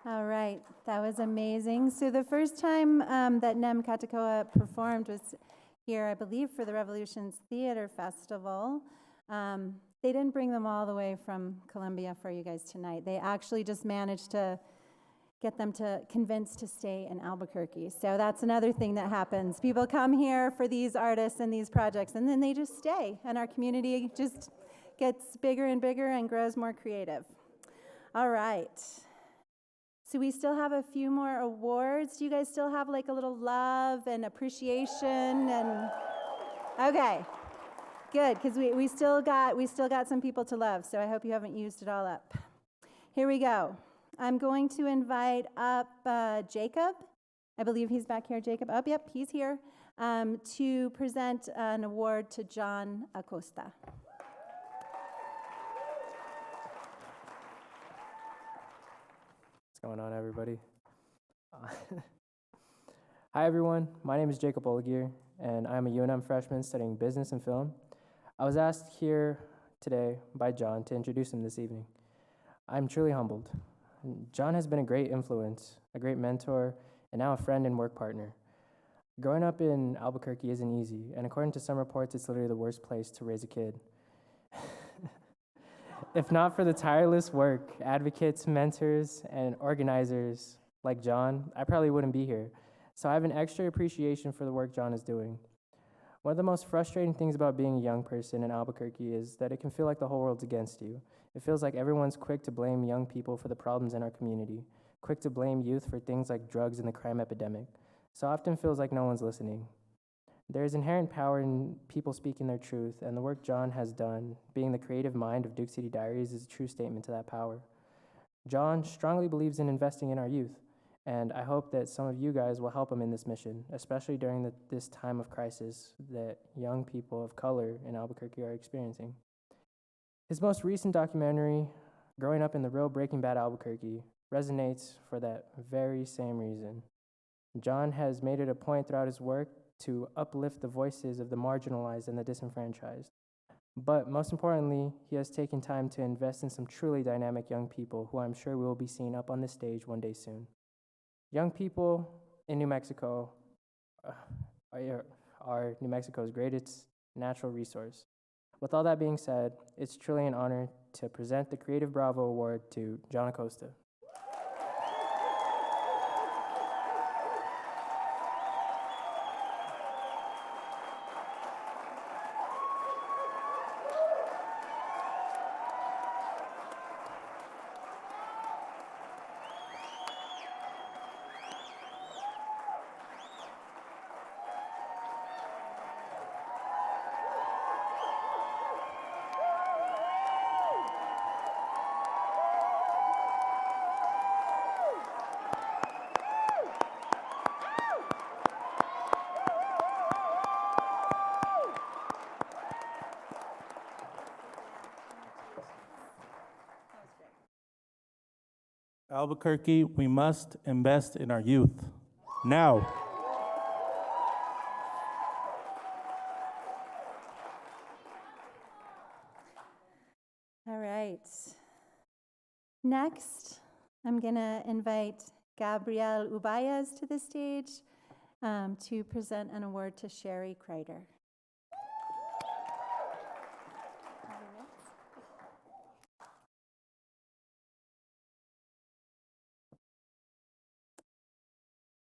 All right, that was amazing. So the first time that Nem Katakoa performed was here, I believe, for the Revolutions Theater Festival. They didn't bring them all the way from Columbia for you guys tonight. They actually just managed to get them to convince to stay in Albuquerque. So that's another thing that happens. People come here for these artists and these projects, and then they just stay, and our community just gets bigger and bigger and grows more creative. All right. So we still have a few more awards. Do you guys still have like a little love and appreciation? And okay, good, because we still got some people to love. So I hope you haven't used it all up. Here we go. I'm going to invite up Jacob. I believe he's back here. Jacob. Oh, yep, he's here to present an award to John Acosta. What's going on, everybody? Hi, everyone. My name is Jacob Olagier, and I'm a UNM freshman studying business and film. I was asked here today by John to introduce him this evening. I'm truly humbled. John has been a great influence, a great mentor, and now a friend and work partner. Growing up in Albuquerque isn't easy, and according to some reports, it's literally the worst place to raise a kid. If not for the tireless work, advocates, mentors, and organizers like John, I probably wouldn't be here. So I have an extra appreciation for the work John is doing. One of the most frustrating things about being a young person in Albuquerque is that it can feel like the whole world's against you. It feels like everyone's quick to blame young people for the problems in our community, quick to blame youth for things like drugs and the crime epidemic. So often feels like no one's listening. There is inherent power in people speaking their truth, and the work John has done, being the creative mind of Duke City Diaries, is a true statement to that power. John strongly believes in investing in our youth, and I hope that some of you guys will help him in this mission, especially during this time of crisis that young people of color in Albuquerque are experiencing. His most recent documentary, Growing Up in the Real Breaking Bad Albuquerque, resonates for that very same reason. John has made it a point throughout his work to uplift the voices of the marginalized and the disenfranchised. But most importantly, he has taken time to invest in some truly dynamic young people who I'm sure we will be seeing up on the stage one day soon. Young people in New Mexico are New Mexico's greatest natural resource. With all that being said, it's truly an honor to present the Creative Bravo Award to John Acosta. Albuquerque, we must invest in our youth. Now. All right. Next, I'm going to invite Gabrielle Ubayas to the stage to present an award to Sherry Kreider.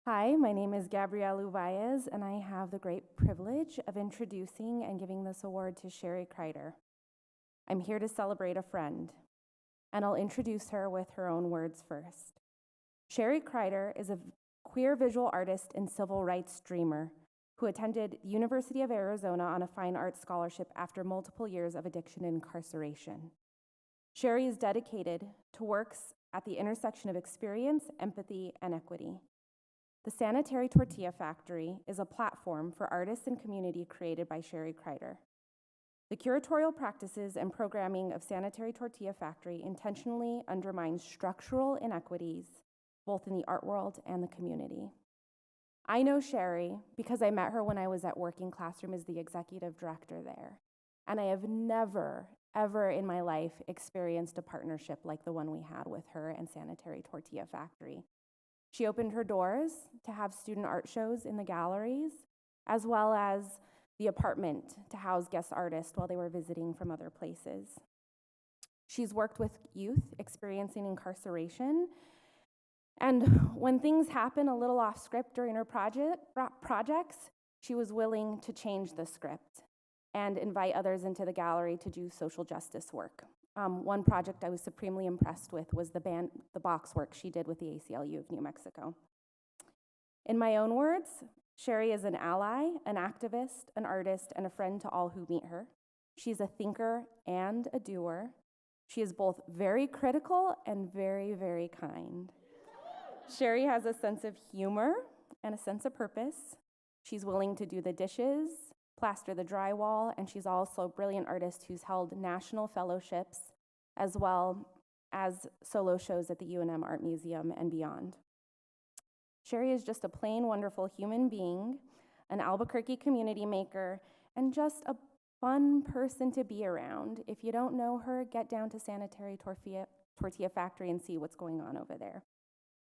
Hi, my name is Gabrielle Ubayas, and I have the great privilege of introducing and giving this award to Sherry Kreider. I'm here to celebrate a friend, and I'll introduce her with her own words first. Sherry Kreider is a queer visual artist and civil rights dreamer who attended the University of Arizona on a fine arts scholarship after multiple years of addiction and incarceration. Sherry is dedicated to works at the intersection of experience, empathy, and equity. The Sanitary Tortilla Factory is a platform for artists and community created by Sherry Kreider. The curatorial practices and programming of Sanitary Tortilla Factory intentionally undermines structural inequities, both in the art world and the community. I know Sherry because I met her when I was at Working Classroom as the executive director there, and I have never ever in my life experienced a partnership like the one we had with her and Sanitary Tortilla Factory. She opened her doors to have student art shows in the galleries, as well as the apartment to house guest artists while they were visiting from other places. She's worked with youth experiencing incarceration, and when things happen a little off script during her projects, she was willing to change the script and invite others into the gallery to do social justice work. One project I was supremely impressed with was the box work she did with the ACLU of New Mexico. In my own words, Sherry is an ally, an activist, an artist, and a friend to all who meet her. She's a thinker and a doer. She is both very critical and very, very kind. Sherry has a sense of humor and a sense of purpose. She's willing to do the dishes, plaster the drywall, and she's also a brilliant artist who's held national fellowships as well as solo shows at the UNM Art Museum and beyond. Sherry is just a plain wonderful human being, an Albuquerque community maker, and just a fun person to be around. If you don't know her, get down to Sanitary Tortilla Factory and see what's going on over there.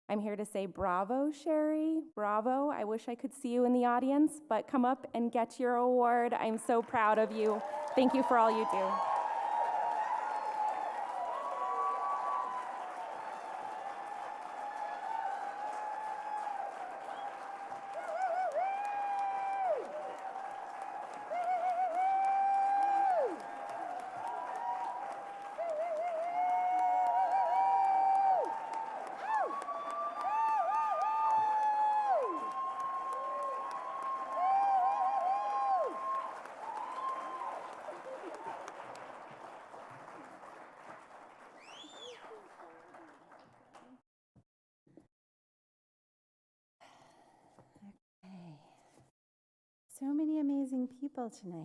I'm here to say bravo, Sherry, bravo. I wish I could see you in the audience, but come up and get your award. I'm so proud of you. Thank you for all you do. So many amazing people tonight.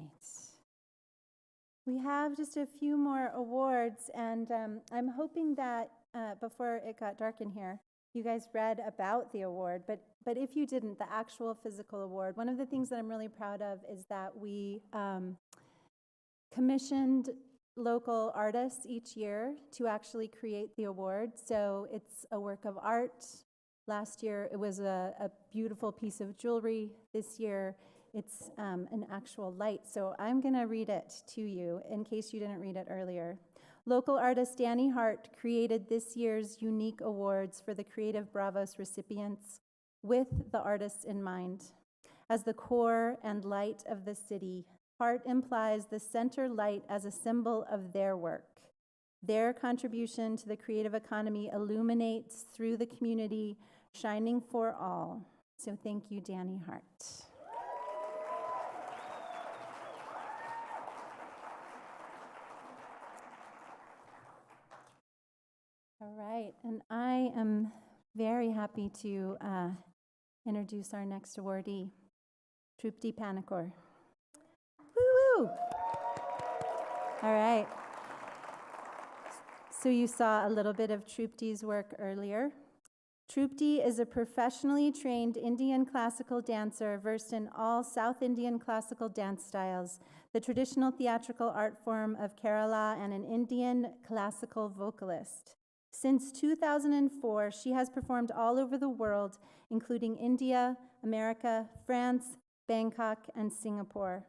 We have just a few more awards, and I'm hoping that before it got dark in here, you guys read about the award, but if you didn't, the actual physical award, one of the things that I'm really proud of is that we commissioned local artists each year to actually create the award. So it's a work of art. Last year, it was a beautiful piece of jewelry. This year, it's an actual light. So I'm going to read it to you in case you didn't read it earlier. Local artist Danny Hart created this year's unique awards for the Creative Bravos recipients with the artists in mind. As the core and light of the city, Hart implies the center light as a symbol of their work. Their contribution to the creative economy illuminates through the community, shining for all. So thank you, Danny Hart. All right, and I am very happy to introduce our next awardee, Trupti Panikor. Woo-woo! All right. So you saw a little bit of Trupti's work earlier. Trupti is a professionally trained Indian classical dancer versed in all South Indian classical dance styles, the traditional theatrical art form of Kerala, and an Indian classical vocalist. Since 2004, she has performed all over the world, including India, America, France, Bangkok, and Singapore.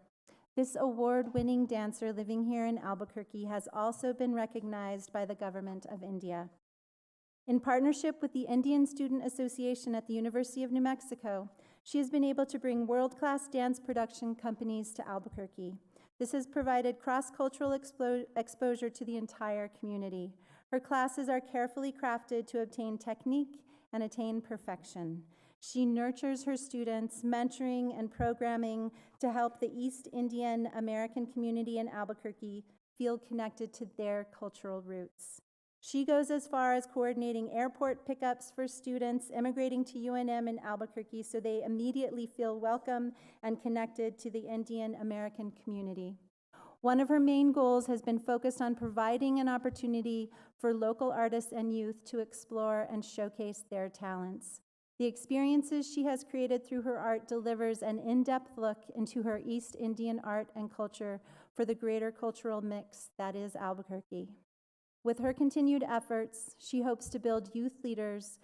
This award-winning dancer living here in Albuquerque has also been recognized by the government of India. In partnership with the Indian Student Association at the University of New Mexico, she has been able to bring world-class dance production companies to Albuquerque. This has provided cross-cultural exposure to the entire community. Her classes are carefully crafted to obtain technique and attain perfection. She nurtures her students, mentoring and programming to help the East Indian American community in Albuquerque feel connected to their cultural roots. She goes as far as coordinating airport pickups for students immigrating to UNM in Albuquerque so they immediately feel welcome and connected to the Indian American community. One of her main goals has been focused on providing an opportunity for local artists and youth to explore and showcase their talents. The experiences she has created through her art delivers an in-depth look into her East Indian art and culture for the greater cultural mix that is Albuquerque. With her continued efforts, she hopes to build youth leaders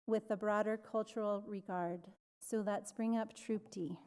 with a broader cultural regard. So let's bring up Troopty.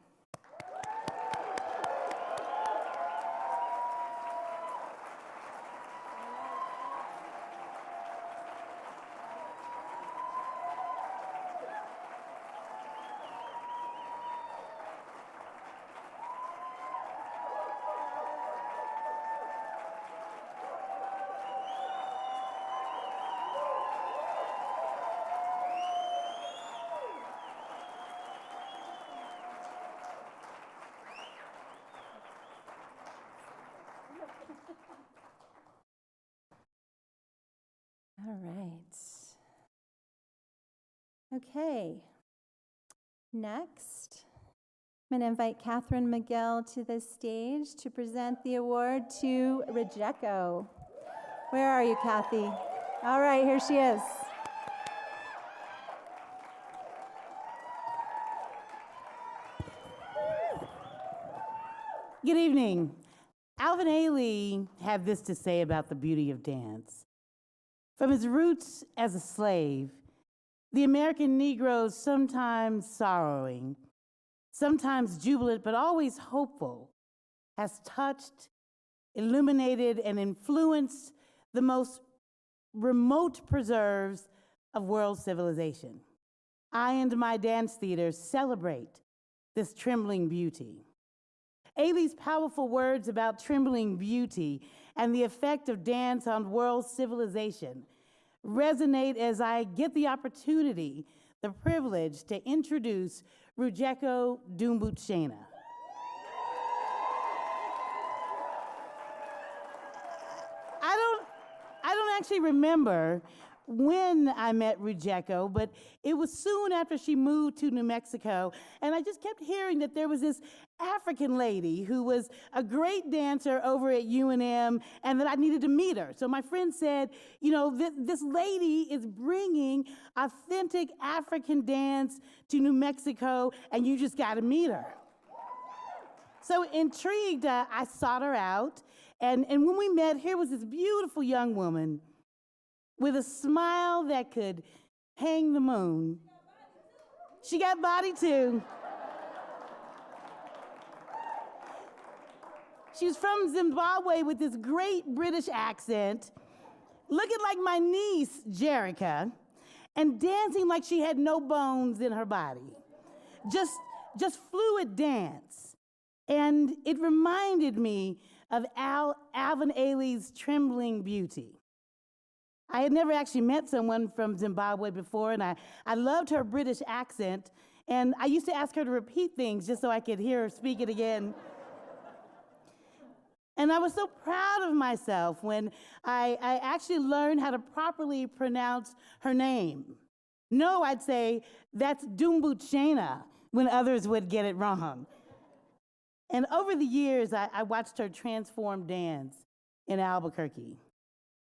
All right. Okay. Next, I'm going to invite Catherine Miguel to the stage to present the award to Rijeko. Where are you, Kathy? All right, here she is. Good evening. Alvin Ailey had this to say about the beauty of dance. From his roots as a slave, the American Negro, sometimes sorrowing, sometimes jubilant, but always hopeful, has touched, illuminated, and influenced the most remote preserves of world civilization. I and my dance theater celebrate this trembling beauty. Ailey's powerful words about trembling beauty and the effect of dance on world civilization resonate as I get the opportunity, the privilege to introduce Rijeko Dumbuchena. I don't actually remember when I met Rijeko, but it was soon after she moved to New Mexico, and I just kept hearing that there was this African lady who was a great dancer over at UNM and that I needed to meet her. So my friend said, you know, this lady is bringing authentic African dance to New Mexico and you just got to meet her. So intrigued, I sought her out, and when we met, here was this beautiful young woman with a smile that could hang the moon. She got body too. She was from Zimbabwe with this great British accent, looking like my niece, Jerica, and dancing like she had no bones in her body. Just fluid dance. And it reminded me of Alvin Ailey's trembling beauty. I had never actually met someone from Zimbabwe before, and I loved her British accent, and I used to ask her to repeat things just so I could hear her speak it again. And I was so proud of myself when I actually learned how to properly pronounce her name. No, I'd say, that's Dumbuchena, when others would get it wrong. And over the years, I watched her transform dance in Albuquerque,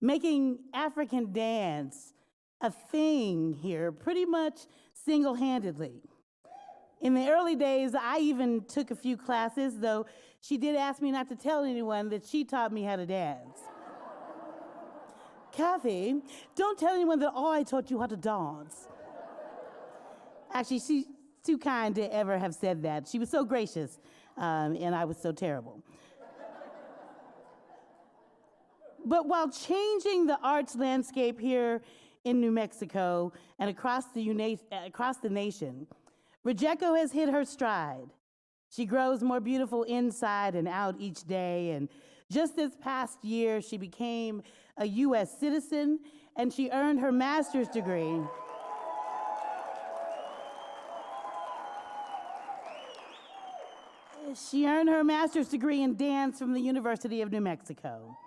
making African dance a thing here pretty much single-handedly. In the early days, I even took a few classes, though she did ask me not to tell anyone that she taught me how to dance. Kathy, don't tell anyone that I taught you how to dance. Actually, she's too kind to ever have said that. She was so gracious, and I was so terrible. But while changing the arts landscape here in New Mexico and across the nation, Rijeko has hit her stride. She grows more beautiful inside and out each day, and just this past year, she became a U.S. citizen, and she earned her master's degree. She earned her master's degree in dance from the University of New Mexico.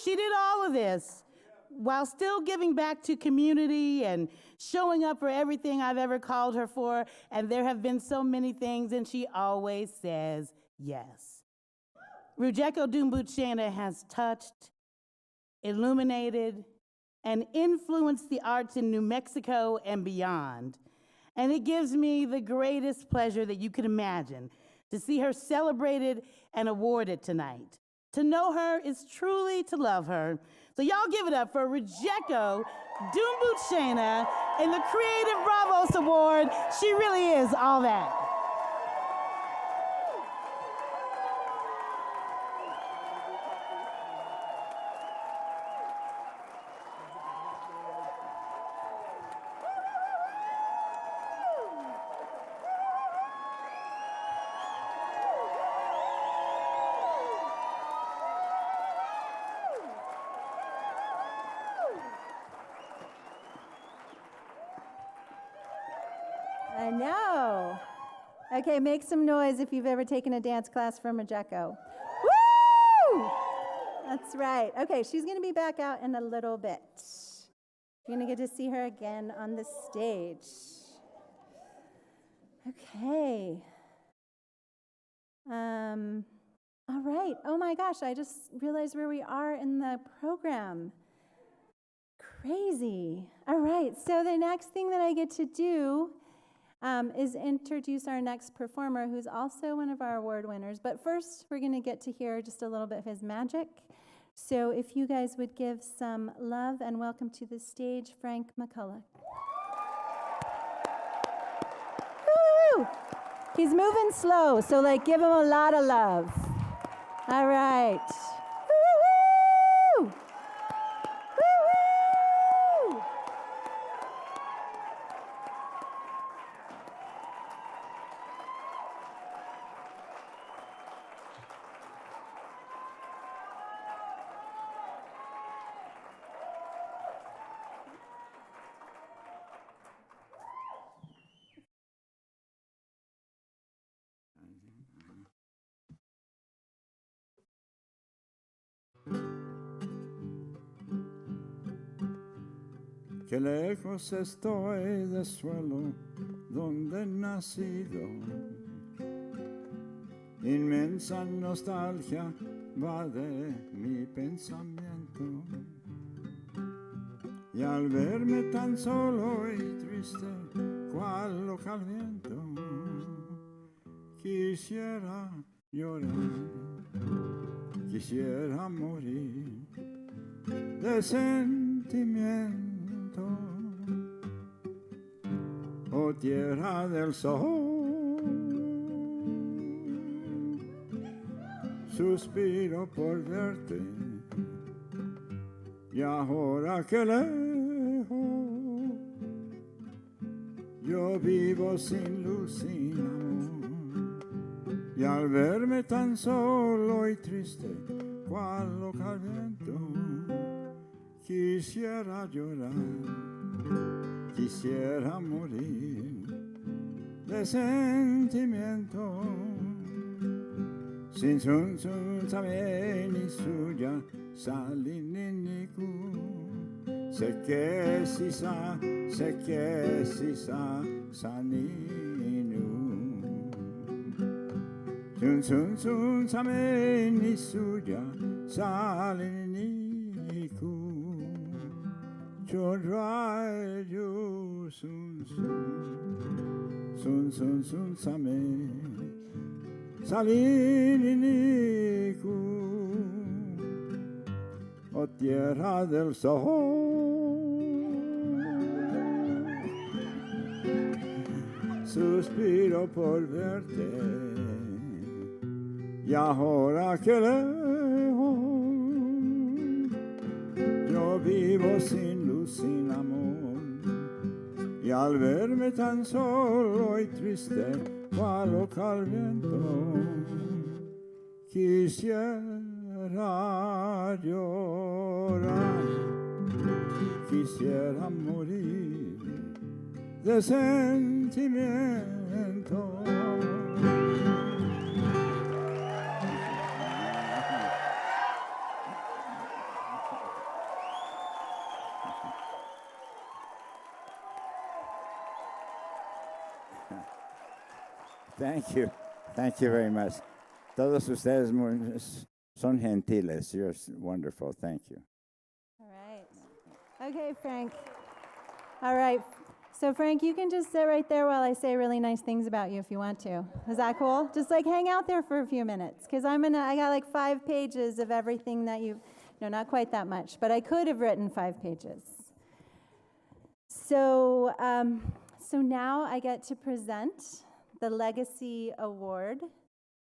She did all of this while still giving back to community and showing up for everything I've ever called her for, and there have been so many things, and she always says yes. Rijeko Dumbuchena has touched, illuminated, and influenced the arts in New Mexico and beyond. And it gives me the greatest pleasure that you could imagine to see her celebrated and awarded tonight. To know her is truly to love her. So y'all give it up for Rejeko Dumbuchena in the Creative Bravos Award. She really is all that. I know. Okay, make some noise if you've ever taken a dance class from Rejeko. Woo! That's right. Okay, she's going to be back out in a little bit. You're going to get to see her again on the stage. Okay. All right. Oh my gosh, I just realized where we are in the program. Crazy. All right, so the next thing that I get to do is introduce our next performer, who's also one of our award winners. But first, we're going to get to hear just a little bit of his magic. So if you guys would give some love and welcome to the stage, Frank McCulloch. Woo! He's moving slow, so give him a lot of love. All right. Woo-hoo! Woo-hoo! Qué lejos estoy del suelo donde he nacido. Inmensa nostalgia va de mi pensamiento. Y al verme tan solo y triste, cual local viento, quisiera llorar, quisiera morir de sentimiento. Oh tierra del sol, suspiro por verte, y ahora que lejos yo vivo sin luz, sin amor, y al verme tan solo y triste, cual local viento, quisiera llorar, quisiera morir de sentimiento. Sin sun sun sameni suya salininiku. Sé que si sa saninu. Sun sun sun sameni suya salininiku. Chodrai you sun sun same salininiku. Oh tierra del sol, suspiro por verte, y ahora que lejos yo vivo sin luz, sin amor, y al verme tan solo y triste, cual local viento, quisiera llorar, quisiera morir de sentimiento. Thank you very much. Todos ustedes son gentiles. You're wonderful. Thank you. All right. Okay, Frank. All right. So Frank, you can just sit right there while I say really nice things about you if you want to. Is that cool? Just like hang out there for a few minutes, because I got like 5 pages of everything that no, not quite that much, but I could have written 5 pages. So, so now I get to present the Legacy Award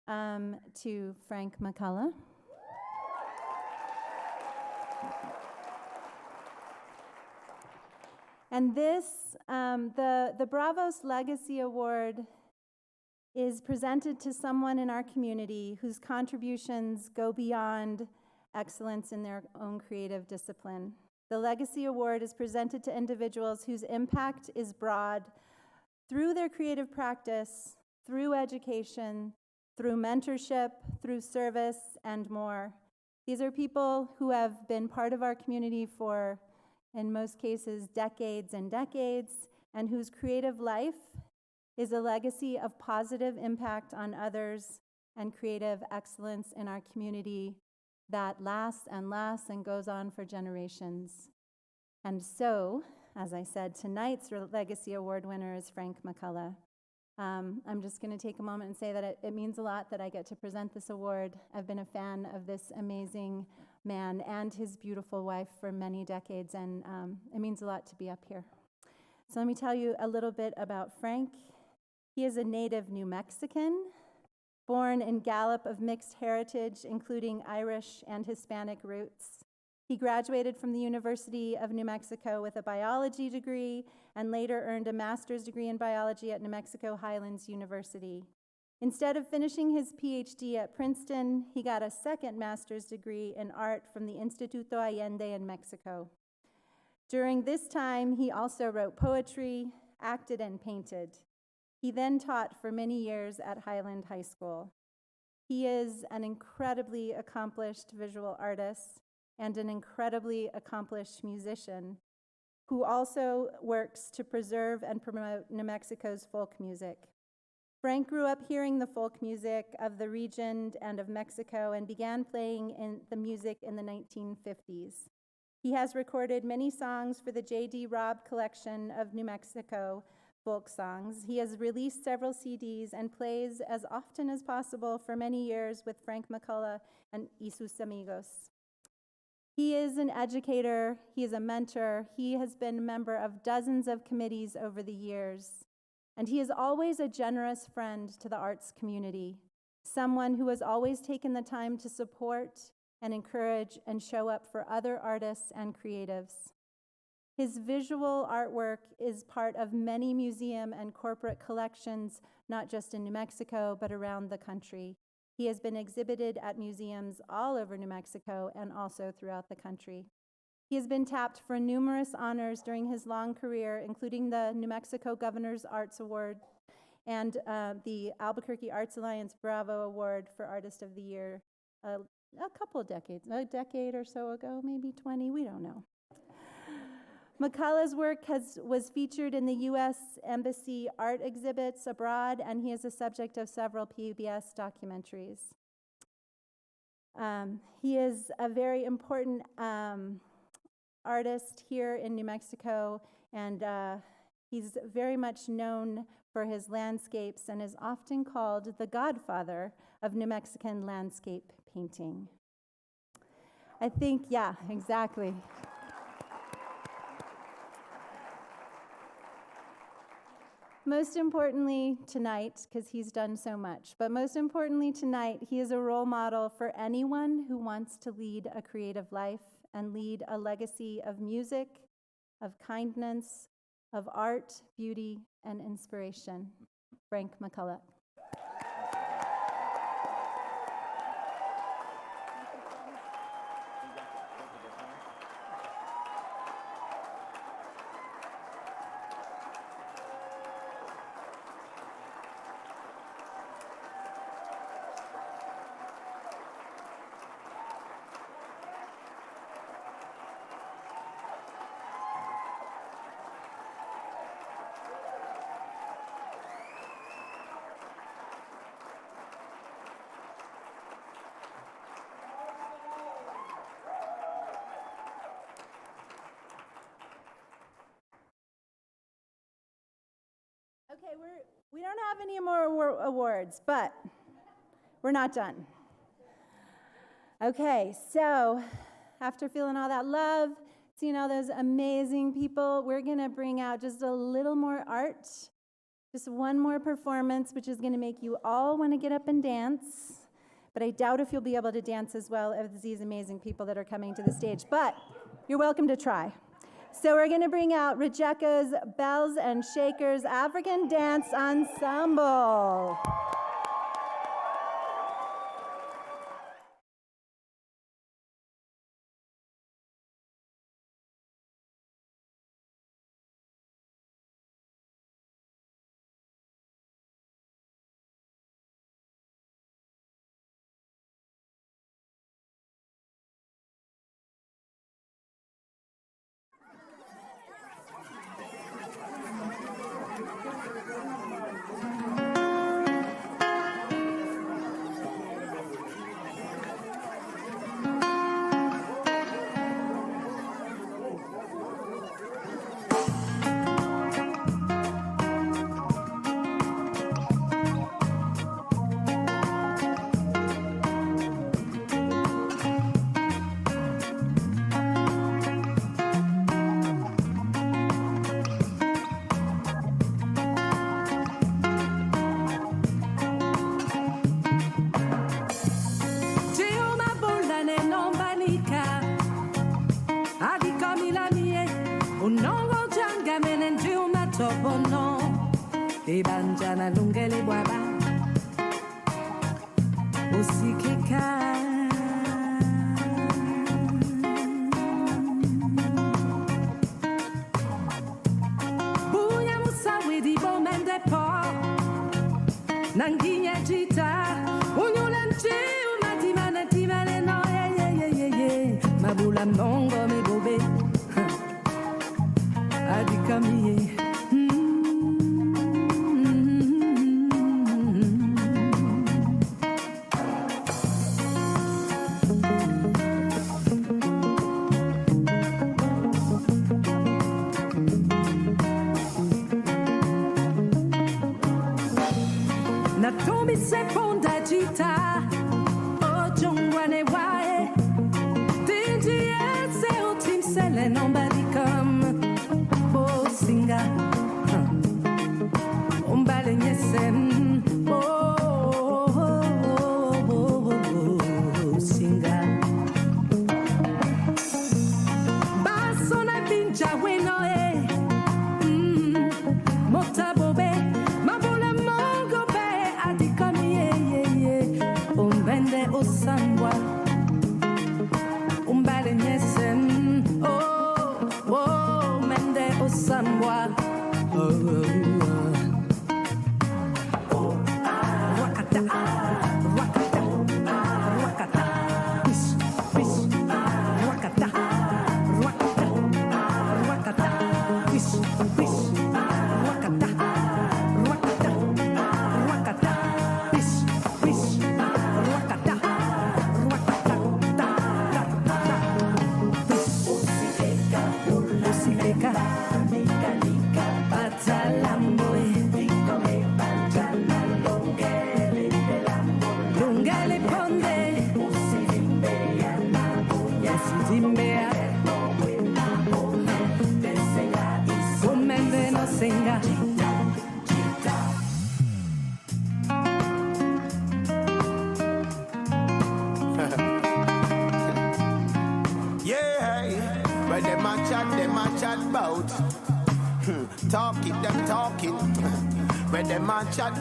to Frank McCullough. And this, the Bravos Legacy Award is presented to someone in our community whose contributions go beyond excellence in their own creative discipline. The Legacy Award is presented to individuals whose impact is broad through their creative practice, through education, through mentorship, through service, and more. These are people who have been part of our community for, in most cases, decades and decades, and whose creative life is a legacy of positive impact on others and creative excellence in our community that lasts and goes on for generations. And so, as I said, tonight's Legacy Award winner is Frank McCullough. I'm just going to take a moment and say that it means a lot that I get to present this award. I've been a fan of this amazing man and his beautiful wife for many decades, and it means a lot to be up here. So let me tell you a little bit about Frank. He is a native New Mexican, born in Gallup of mixed heritage, including Irish and Hispanic roots. He graduated from the University of New Mexico with a biology degree and later earned a master's degree in biology at New Mexico Highlands University. Instead of finishing his PhD at Princeton, he got a second master's degree in art from the Instituto Allende in Mexico. During this time, he also wrote poetry, acted, and painted. He then taught for many years at Highland High School. He is an incredibly accomplished visual artist and an incredibly accomplished musician who also works to preserve and promote New Mexico's folk music. Frank grew up hearing the folk music of the region and of Mexico and began playing in the music in the 1950s. He has recorded many songs for the J.D. Robb collection of New Mexico folk songs. He has released several CDs and plays as often as possible for many years with Frank McCullough and Y Sus Amigos. He is an educator, he is a mentor, he has been a member of dozens of committees over the years, and he is always a generous friend to the arts community, someone who has always taken the time to support and encourage and show up for other artists and creatives. His visual artwork is part of many museum and corporate collections, not just in New Mexico, but around the country. He has been exhibited at museums all over New Mexico and also throughout the country. He has been tapped for numerous honors during his long career, including the New Mexico Governor's Arts Award and the Albuquerque Arts Alliance Bravo Award for Artist of the Year a couple of decades, a decade or so ago, maybe 20, we don't know. McCullough's work was featured in the U.S. Embassy art exhibits abroad, and he is a subject of several PBS documentaries. He is a very important artist here in New Mexico, and he's very much known for his landscapes and is often called the godfather of New Mexican landscape painting. I think, yeah, exactly. Most importantly tonight, because he's done so much, but most importantly tonight, he is a role model for anyone who wants to lead a creative life and lead a legacy of music, of kindness, of art, beauty, and inspiration. Frank McCullough. have any more awards, but we're not done. Okay, so after feeling all that love, seeing all those amazing people, we're going to bring out just a little more art, just one more performance, which is going to make you all want to get up and dance. But I doubt if you'll be able to dance as well as these amazing people that are coming to the stage. But you're welcome to try. So we're going to bring out Rebecca's Bells and Shakers African Dance Ensemble. Ibanjana lungele bwaba usikika bunya musawi di bomende po nanginya jita unyulanchi umatimana timale no ye mabula mongo me bobe adikamiye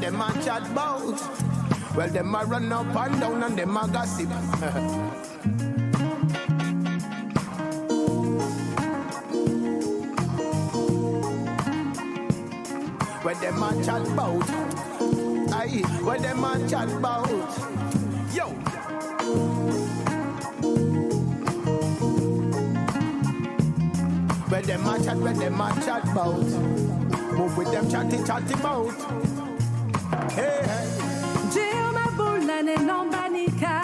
Them a chat bout. Well, them a run up and down and them a gossip. Well, them a chat bout. Aye, well, them a chat bout. Yo. Well, them a chat bout. Move with them chatty bout. Hey, hey. Jeo mabula ne nombanika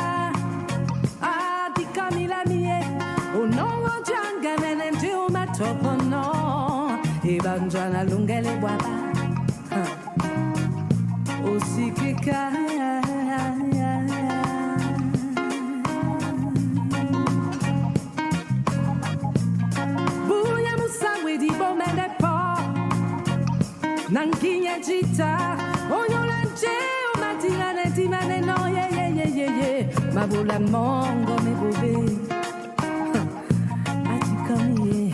adika milamie unongo janga mene jeo matopo no ibanjana lungele bwaba sikika Buya musawe di bomende po Nankinya chita Onyolanche o matingane timane no ye ye ye ye ye Mabula mongo me bobe Atikami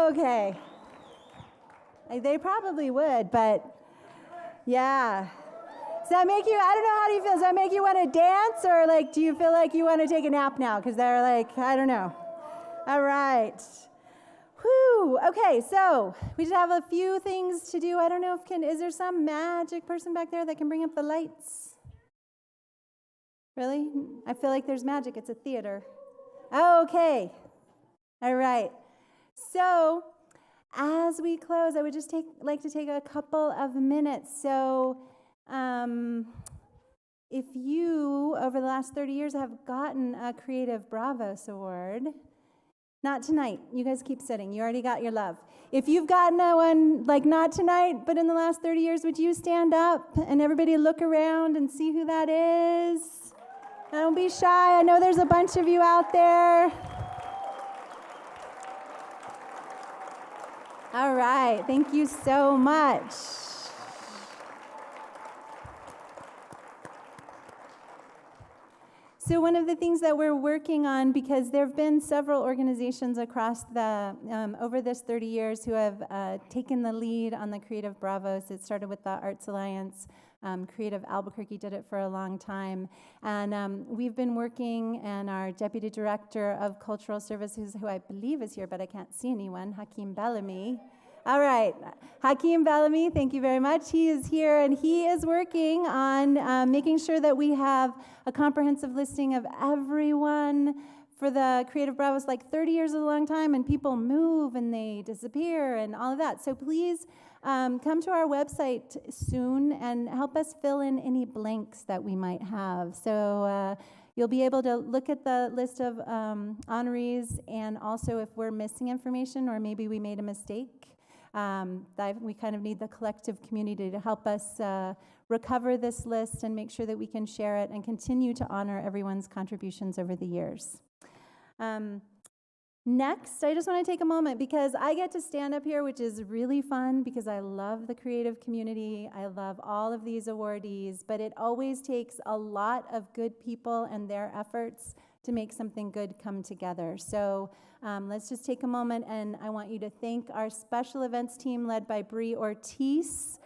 Okay. They probably would, but yeah. Does that make you, I don't know, how do you feel? Does that make you want to dance, or like, do you feel like you want to take a nap now? Because they're like, I don't know. All right. Whew. Okay, so we just have a few things to do. I don't know if is there some magic person back there that can bring up the lights? Really? I feel like there's magic. It's a theater. Okay. All right. So as we close, I would just like to take a couple of minutes. So if you, over the last 30 years, have gotten a Creative Bravos Award, not tonight. You guys keep sitting. You already got your love. If you've gotten one, like not tonight, but in the last 30 years, would you stand up and everybody look around and see who that is? Don't be shy. I know there's a bunch of you out there. All right. Thank you so much. So one of the things that we're working on, because there have been several organizations across the, over this 30 years who have taken the lead on the Creative Bravos. It started with the Arts Alliance. Creative Albuquerque did it for a long time. And we've been working, and our Deputy Director of Cultural Services, who I believe is here, but I can't see anyone, Hakeem Bellamy. All right, Hakeem Bellamy, thank you very much. He is here, and he is working on making sure that we have a comprehensive listing of everyone for the Creative Bravos. Like 30 years is a long time, and people move and they disappear and all of that. So please come to our website soon and help us fill in any blanks that we might have. So you'll be able to look at the list of honorees, and also if we're missing information or maybe we made a mistake. We kind of need the collective community to help us recover this list and make sure that we can share it and continue to honor everyone's contributions over the years. Next, I just want to take a moment because I get to stand up here, which is really fun because I love the creative community. I love all of these awardees, but it always takes a lot of good people and their efforts to make something good come together. So let's just take a moment, and I want you to thank our special events team led by Bree Ortiz,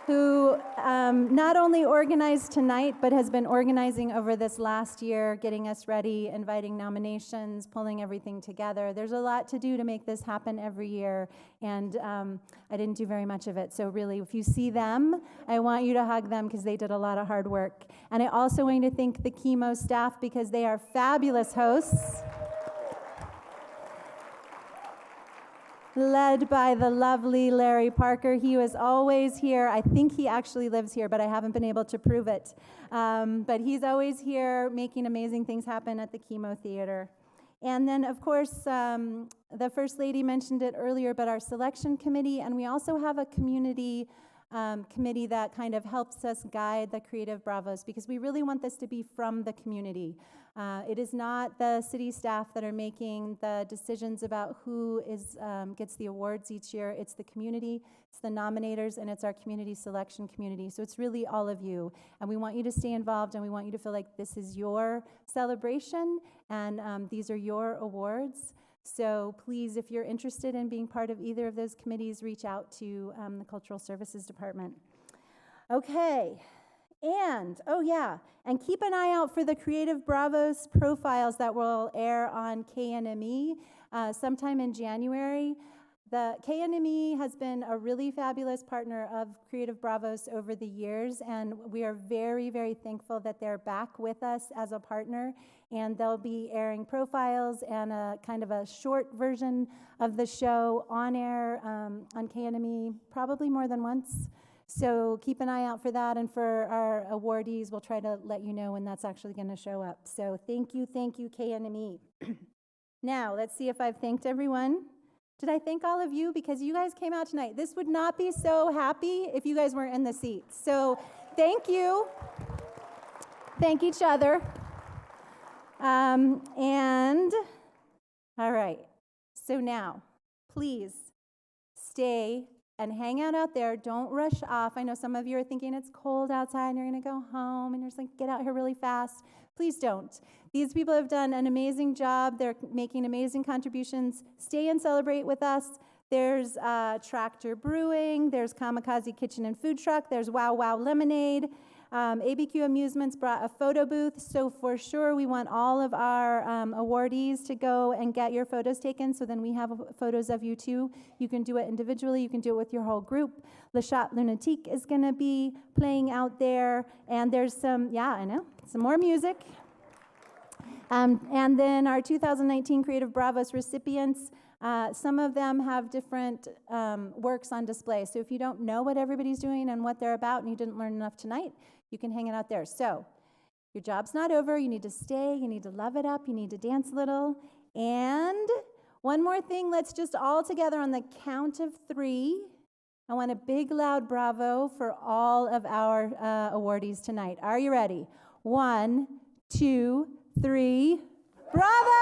who not only organized tonight, but has been organizing over this last year, getting us ready, inviting nominations, pulling everything together. There's a lot to do to make this happen every year, and I didn't do very much of it. So really, if you see them, I want you to hug them because they did a lot of hard work. And I also want to thank the KiMo staff because they are fabulous hosts, led by the lovely Larry Parker. He was always here. I think he actually lives here, but I haven't been able to prove it. But he's always here making amazing things happen at the KiMo Theater. And then, of course, the First Lady mentioned it earlier, but our selection committee, and we also have a community committee that kind of helps us guide the Creative Bravos because we really want this to be from the community. It is not the city staff that are making the decisions about who gets the awards each year. It's the community, it's the nominators, and it's our community selection community. So it's really all of you. And we want you to stay involved, and we want you to feel like this is your celebration, and these are your awards. So please, if you're interested in being part of either of those committees, reach out to the Cultural Services Department. Okay. And, oh yeah, and keep an eye out for the Creative Bravos profiles that will air on KNME sometime in January. The KNME has been a really fabulous partner of Creative Bravos over the years, and we are very, very thankful that they're back with us as a partner, and they'll be airing profiles and a kind of a short version of the show on air on KNME probably more than once. So keep an eye out for that, and for our awardees, we'll try to let you know when that's actually going to show up. So thank you, KNME. Now, let's see if I've thanked everyone. Did I thank all of you? Because you guys came out tonight. This would not be so happy if you guys weren't in the seats. So thank you. Thank each other. And all right. So now, please stay and hang out there. Don't rush off. I know some of you are thinking it's cold outside and you're going to go home and you're just like, get out here really fast. Please don't. These people have done an amazing job. They're making amazing contributions. Stay and celebrate with us. There's Tractor Brewing. There's Kamikaze Kitchen and Food Truck. There's Wow Wow Lemonade. ABQ Amusements brought a photo booth, so for sure we want all of our awardees to go and get your photos taken, so then we have photos of you too. You can do it individually, you can do it with your whole group. Le Chat Lunatique is gonna be playing out there, and there's some more music. And then our 2019 Creative Bravos recipients, some of them have different works on display. So if you don't know what everybody's doing and what they're about and you didn't learn enough tonight, you can hang it out there. So your job's not over. You need to stay. You need to love it up. You need to dance a little. And one more thing, let's just all together on the count of 3. I want a big, loud bravo for all of our awardees tonight. Are you ready? 1, 2, 3. Bravo!